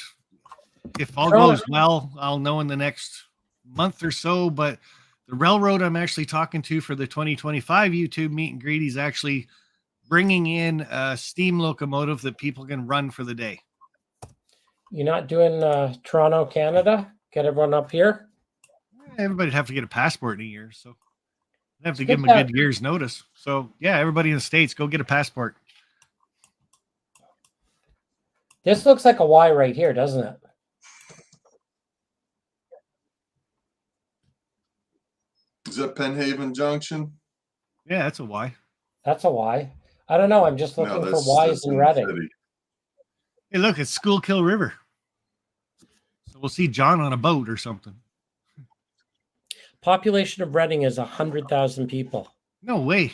if all goes well, I'll know in the next month or so. But the railroad I'm actually talking to for the 2025 YouTube meet and greet is actually bringing in a steam locomotive that people can run for the day. You're not doing Toronto, Canada? Get everyone up here? Everybody'd have to get a passport in a year, so I have to Get give them a that. good year's notice. So yeah, everybody in the States, go get a passport. This looks like a Y right here, doesn't it? Is that Penhaven Junction? Yeah, that's a Y. That's a Y. I don't know. I'm just No, looking for that's Ys in the Reading. city. Hey, look, it's Schuylkill River. So we'll see John on a boat or something. Population of Reading is 100,000 people. No way.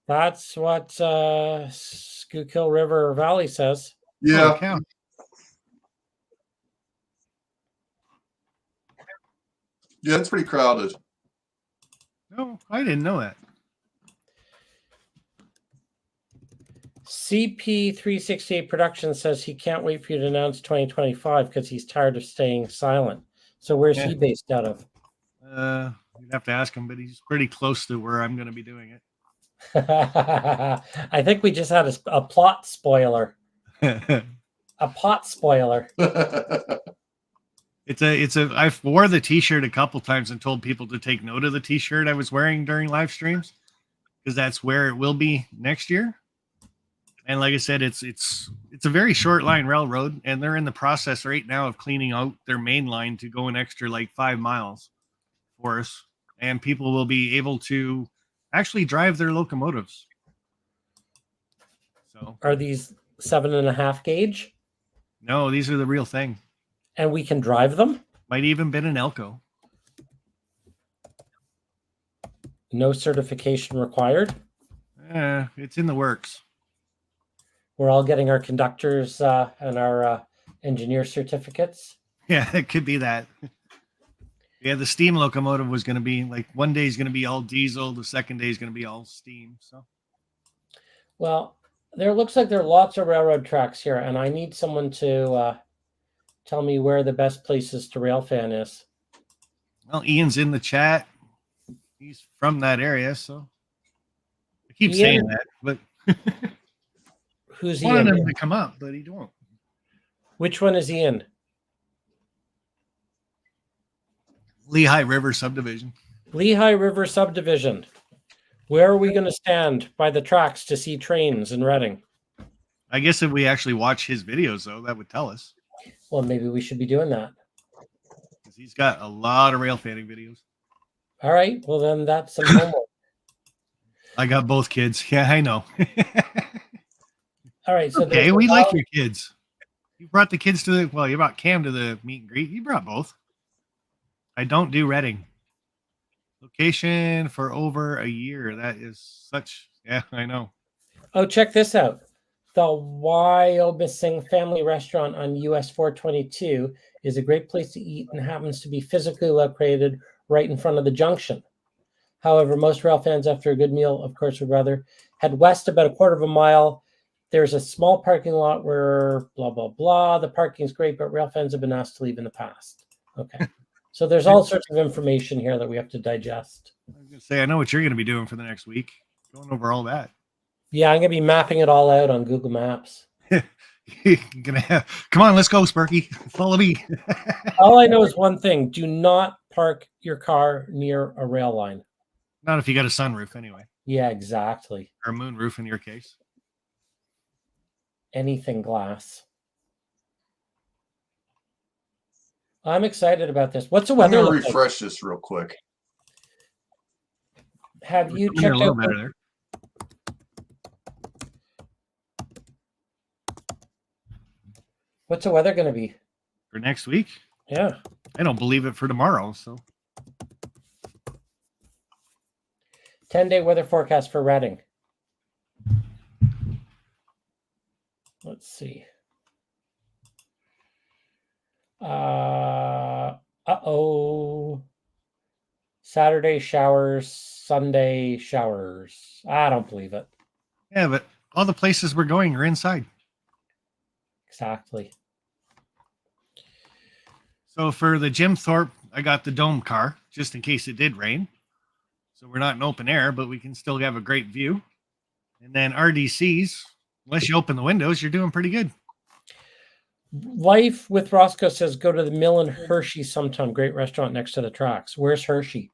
That's what Schuylkill River Valley says. Holy Yeah, cow. yeah, it's pretty crowded. No, I didn't know that. CP368 Productions says he can't wait for you to announce 2025 because he's tired of staying silent. So where's he based out of? You'd have to ask him, but he's pretty close to where I'm going to be doing it. I think we just had a plot spoiler. A pot spoiler. I've wore the t-shirt a couple times and told people to take note of the t-shirt I was wearing during live streams, because that's where it will be next year. And like I said, it's a very short line railroad, and they're in the process right now of cleaning out their main line to go an extra like 5 miles for us, and people will be able to actually drive their locomotives. So are these 7.5 gauge? No, these are the real thing. And we can drive them? Might even been an Elko. No certification required? It's in the works. We're all getting our conductors and our engineer certificates. Yeah, it could be that. Yeah, the steam locomotive was going to be like one day is going to be all diesel. The second day is going to be all steam. So, well, there looks like there are lots of railroad tracks here, and I need someone to tell me where the best places to railfan is. Well, Ian's in the chat. He's from that area, so I keep Ian, saying that, but who's I wanted Ian? him to come up, but he won't. Which one is Ian? Lehigh River Subdivision. Lehigh River Subdivision. Where are we going to stand by the tracks to see trains in Reading? I guess if we actually watch his videos, though, that would tell us. Well, maybe we should be doing that. Because he's got a lot of rail fanning videos. All right. Well, then that's some homework. I got both kids. Yeah, I know. All right. So okay, we like your kids. You brought the kids to you brought Cam to the meet and greet. You brought both. I don't do Reading. Location for over a year. That is such, yeah, I know. Oh, check this out. The Wyomissing Family Restaurant on US 422 is a great place to eat and happens to be physically located right in front of the junction. However, most rail fans, after a good meal, of course, would rather head west about a quarter of a mile. There's a small parking lot where blah, blah, blah. The parking's great, but rail fans have been asked to leave in the past. Okay. So there's all sorts of information here that we have to digest. I was going to say, I know what you're going to be doing for the next week. Going over all that. Yeah, I'm going to be mapping it all out on Google Maps. Come on, let's go, Sparky. Follow me. All I know is one thing. Do not park your car near a rail line. Not if you got a sunroof, anyway. Yeah, exactly. Or a moonroof in your case. Anything glass. I'm excited about this. What's the weather? I'm going to refresh this real quick. Have you checked out? There. What's the weather going to be for next week? Yeah, I don't believe it for tomorrow. So 10-day weather forecast for Reading. Let's see. Saturday showers, Sunday showers. I don't believe it. Yeah, but all the places we're going are inside. Exactly. So for the Jim Thorpe, I got the dome car just in case it did rain. So we're not in open air, but we can still have a great view. And then RDCs, unless you open the windows, you're doing pretty good. Life with Roscoe says go to the Mill in Hershey sometime. Great restaurant next to the tracks. Where's Hershey?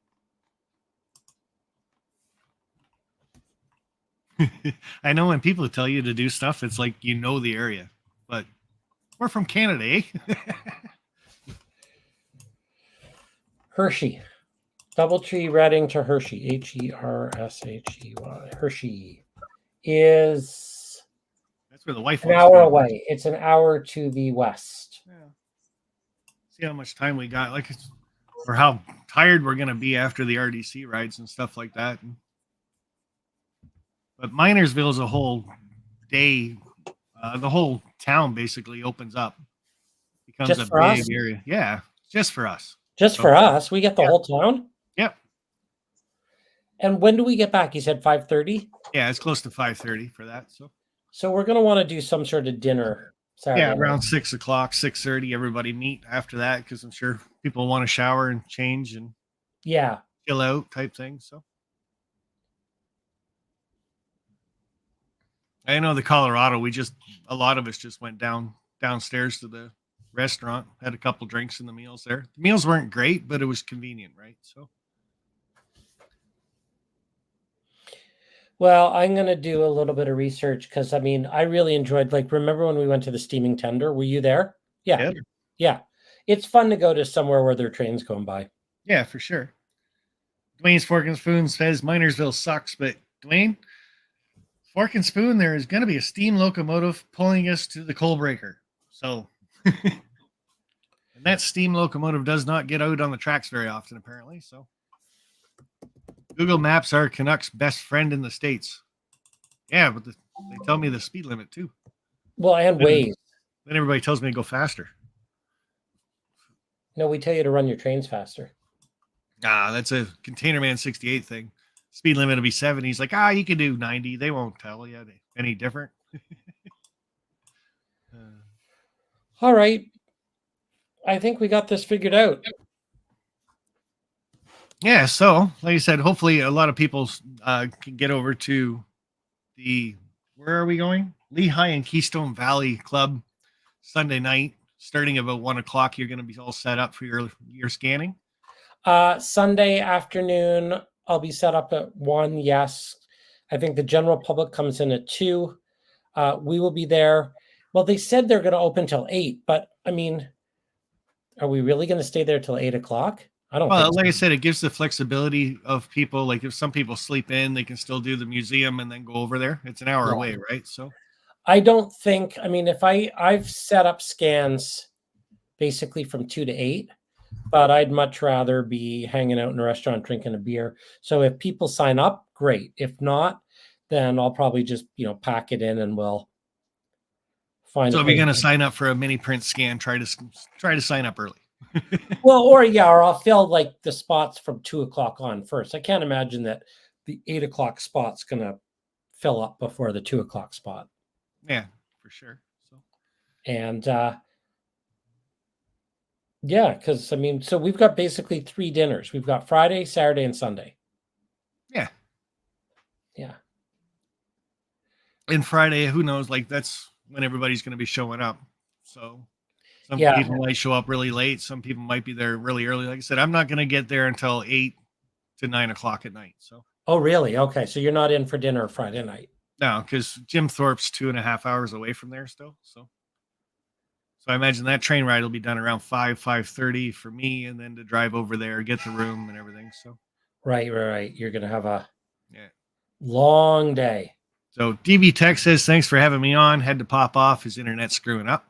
I know when people tell you to do stuff, it's like you know the area. But we're from Canada, eh? Hershey. Doubletree Reading to Hershey. Hershey. Hershey is that's where the wife an hour away. It's an hour to the west. Yeah. See how much time we got, or how tired we're gonna be after the RDC rides and stuff like that. But Minersville is a whole day. The whole town basically opens up. Becomes just a for big us? area. Yeah, just for us. Just for us. We get the whole town? Yep. And when do we get back? You said 5:30? Yeah, it's close to 5:30 for that. So we're going to want to do some sort of dinner Saturday. Yeah, around 6 o'clock, 6:30, everybody meet after that because I'm sure people want to shower and change and yeah, chill out type thing. So I know the Colorado, a lot of us just went downstairs to the restaurant, had a couple drinks in the meals there. The meals weren't great, but it was convenient, right? So Well, I'm going to do a little bit of research because I mean, I really enjoyed, like, remember when we went to the steaming tender? Were you there? Yeah. Yeah. It's fun to go to somewhere where there are trains going by. Yeah, for sure. Dwayne's Fork and Spoon says Minersville sucks, but Dwayne, Fork and Spoon, there is going to be a steam locomotive pulling us to the coal breaker. So, and that steam locomotive does not get out on the tracks very often, apparently. So, Google Maps are Canucks' best friend in the States. Yeah, but they tell me the speed limit too. Well, and Waze. Then everybody tells me to go faster. No, we tell you to run your trains faster. That's a Container Man 68 thing. Speed limit will be 70. He's like, you can do 90. They won't tell you any different. All right. I think we got this figured out. Yeah, so like I said, hopefully a lot of people can get over to where are we going? Lehigh and Keystone Valley Club Sunday night, starting about 1 o'clock. You're going to be all set up for your scanning. Sunday afternoon, I'll be set up at 1. Yes. I think the general public comes in at 2. We will be there. Well, they said they're going to open till 8, but I mean, are we really going to stay there till 8 o'clock? I don't think so. Like I said, it gives the flexibility of people. Like if some people sleep in, they can still do the museum and then go over there. It's an hour away, right? So I don't think, I mean, if I've set up scans basically from 2 to 8, but I'd much rather be hanging out in a restaurant drinking a beer. So if people sign up, great. If not, then I'll probably just, pack it in and we'll find. So if you're going to sign up for a mini print scan, try to sign up early. Well, or I'll fill like the spots from 2 o'clock on first. I can't imagine that the 8 o'clock spot's going to fill up before the 2 o'clock spot. Yeah, for sure. So, and yeah, because I mean, so we've got basically 3 dinners. We've got Friday, Saturday, and Sunday. Yeah. Yeah. And Friday, who knows? Like that's when everybody's going to be showing up. So some people might show up really late. Some people might be there really early. Like I said, I'm not going to get there until 8 to 9 o'clock at night. So. Oh, really? Okay. So you're not in for dinner Friday night? No, because Jim Thorpe's 2.5 hours away from there still. So I imagine that train ride will be done around 5:30 for me, and then to drive over there, get the room and everything. So. Right. You're going to have a long day. So DB Tech says, thanks for having me on. Had to pop off. His internet's screwing up.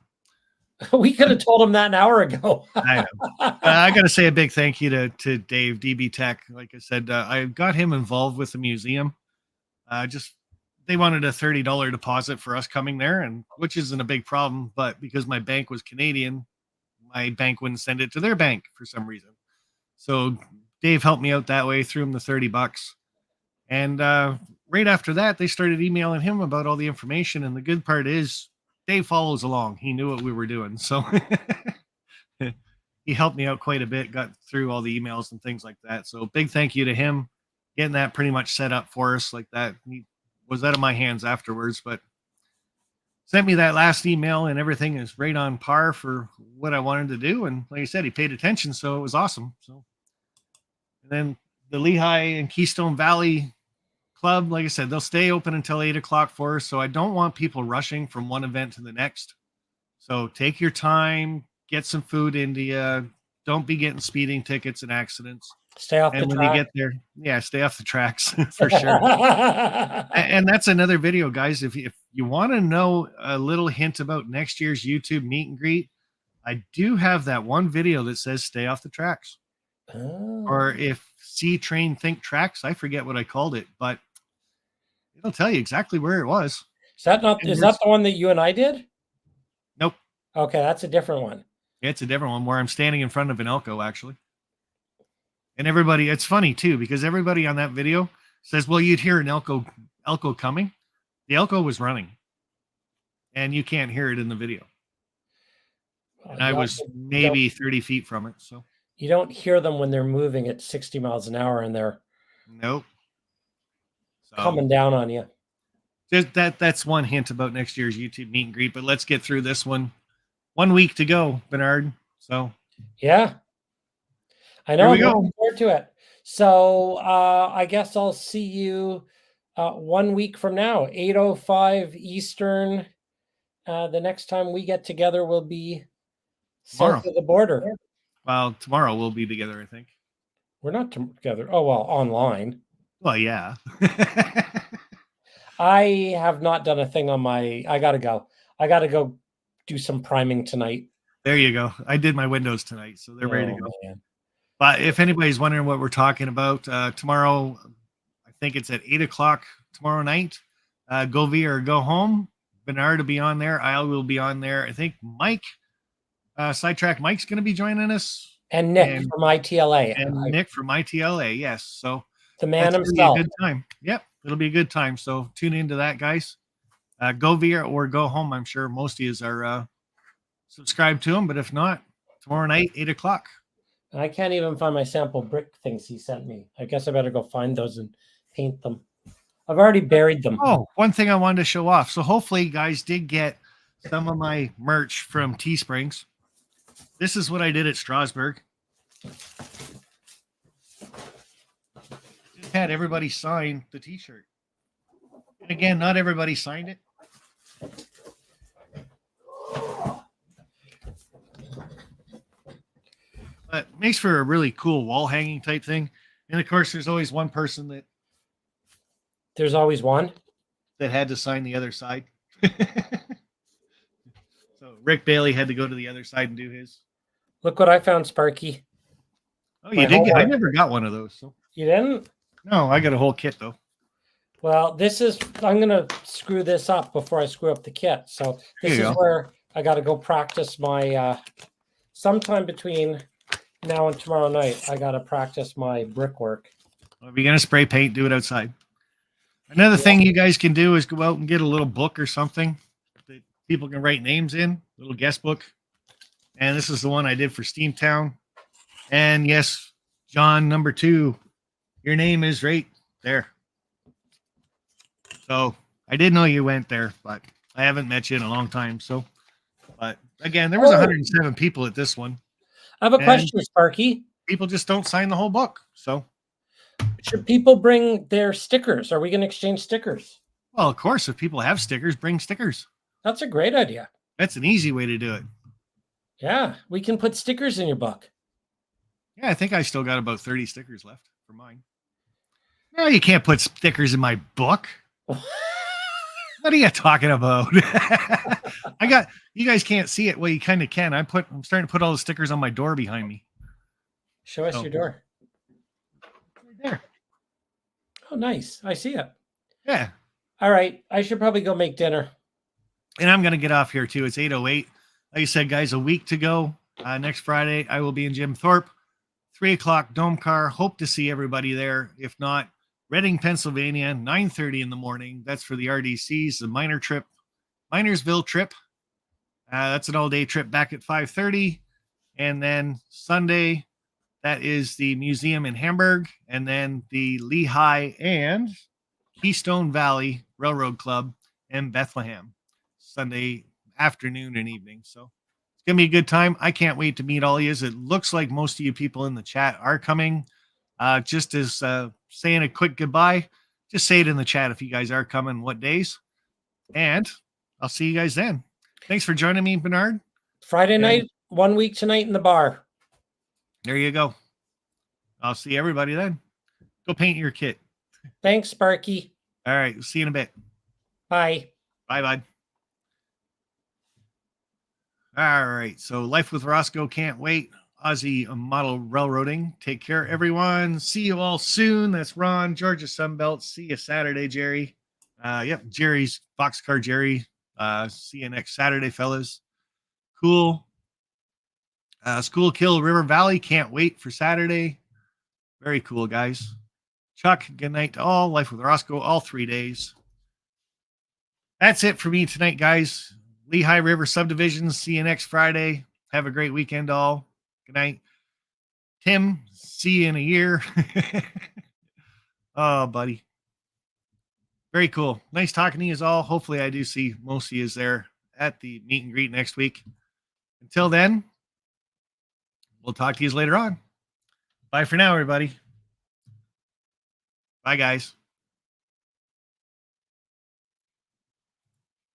We could have told him that an hour ago. I know. I got to say a big thank you to Dave, DB Tech. Like I said, I got him involved with the museum. They wanted a $30 deposit for us coming there, and which isn't a big problem. But because my bank was Canadian, my bank wouldn't send it to their bank for some reason. So Dave helped me out that way, threw him the $30. And right after that, they started emailing him about all the information. And the good part is Dave follows along. He knew what we were doing. So he helped me out quite a bit, got through all the emails and things like that. So big thank you to him getting that pretty much set up for us like that. He was out of my hands afterwards, but sent me that last email and everything is right on par for what I wanted to do. And like I said, he paid attention. So it was awesome. So, and then the Lehigh and Keystone Valley Club, like I said, they'll stay open until 8 o'clock for us. So I don't want people rushing from one event to the next. So take your time, get some food into you. Don't be getting speeding tickets and accidents. Stay off the track. And when you get there, stay off the tracks for sure. And that's another video, guys. If you want to know a little hint about next year's YouTube meet and greet, I do have that one video that says stay off the tracks. Oh. Or if see train think tracks, I forget what I called it, but it'll tell you exactly where it was. Is that the one that you and I did? Nope. Okay, that's a different one. It's a different one where I'm standing in front of an Elko, actually. And everybody, it's funny too, because everybody on that video says, well, you'd hear an Elko coming. The Elko was running. And you can't hear it in the video. And I was maybe 30 feet from it. So You don't hear them when they're moving at 60 miles an hour and they're Nope. So coming down on you. just that's one hint about next year's YouTube meet and greet. But let's get through this one. 1 week to go, Bernard. So Yeah. I know. Here we I'm go. looking forward to it. So I guess I'll see you 1 week from now, 8:05 Eastern. The next time we get together will be south Tomorrow. of the border. Well, tomorrow we'll be together, I think. We're not together. Oh, well, online. Well, yeah. I have not done a thing on my. I got to go. I got to go do some priming tonight. There you go. I did my windows tonight, so they're ready to go. Man. But if anybody's wondering what we're talking about, tomorrow, I think it's at 8 o'clock tomorrow night. Go via or go home. Bernard will be on there. I will be on there. I think Mike, Sidetrack Mike's going to be joining us. And Nick from ITLA. And Nick from ITLA, yes. So the man that's himself. Be a good time. Yep, it'll be a good time. So tune into that, guys. Go via or go home. I'm sure most of you are subscribed to him, but if not, tomorrow night, 8 o'clock. I can't even find my sample brick things he sent me. I guess I better go find those and paint them. I've already buried them. Oh, one thing I wanted to show off. So hopefully you guys did get some of my merch from Teesprings. This is what I did at Strasbourg. Just had everybody sign the t-shirt. And again, not everybody signed it. But it makes for a really cool wall hanging type thing. And of course, there's always one person that There's always one had to sign the other side. So Rick Bailey had to go to the other side and do his. Look what I found, Sparky. Oh, you did get? I never got one of those. So You didn't? no, I got a whole kit though. Well, this is, I'm going to screw this up before I screw up the kit. So this is where I got to go practice my, sometime between now and tomorrow night, I got to practice my brickwork. Well, if you're going to spray paint, do it outside. Another thing you guys can do is go out and get a little book or something that people can write names in, a little guest book. And this is the one I did for Steamtown. And yes, John, number 2, your name is right there. So I did know you went there, but I haven't met you in a long time. So, but again, there was 107 people at this one. I have a question, Sparky. People just don't sign the whole book. So should people bring their stickers? Are we going to exchange stickers? well, of course, if people have stickers, bring stickers. That's a great idea. That's an easy way to do it. Yeah, we can put stickers in your book. Yeah, I think I still got about 30 stickers left for mine. No, you can't put stickers in my book. What are you talking about? I got, you guys can't see it. Well, you kind of can. I'm starting to put all the stickers on my door behind me. Show us your door. Right there. Oh, nice. I see it. Yeah. All right. I should probably go make dinner. And I'm going to get off here too. It's 8:08. Like I said, guys, a week to go. Next Friday, I will be in Jim Thorpe. 3 o'clock Dome Car. Hope to see everybody there. If not, Reading, Pennsylvania, 9:30 in the morning. That's for the RDCs, the Minersville trip. That's an all-day trip back at 5:30. And then Sunday, that is the museum in Hamburg. And then the Lehigh and Keystone Valley Railroad Club in Bethlehem, Sunday afternoon and evening. So it's going to be a good time. I can't wait to meet all of you. It looks like most of you people in the chat are coming. Just as saying a quick goodbye, just say it in the chat if you guys are coming, what days. And I'll see you guys then. Thanks for joining me, Bernard. Friday night, 1 week tonight in the bar. There you go. I'll see everybody then. Go paint your kit. Thanks, Sparky. All right. See you in a bit. Bye. Bye, bud. All right. So Life with Roscoe, can't wait. Aussie Model Railroading. Take care, everyone. See you all soon. That's Ron, Georgia Sunbelt. See you Saturday, Jerry. Yep, Jerry's Boxcar Jerry. See you next Saturday, fellas. Cool. School Kill River Valley. Can't wait for Saturday. Very cool, guys. Chuck, good night to all. Life with Roscoe, all 3 days. That's it for me tonight, guys. Lehigh River Subdivisions. See you next Friday. Have a great weekend, all. Good night. Tim, see you in a year. Oh, buddy. Very cool. Nice talking to you all. Hopefully I do see most of you there at the meet and greet next week. Until then, we'll talk to you later on. Bye for now, everybody. Bye, guys.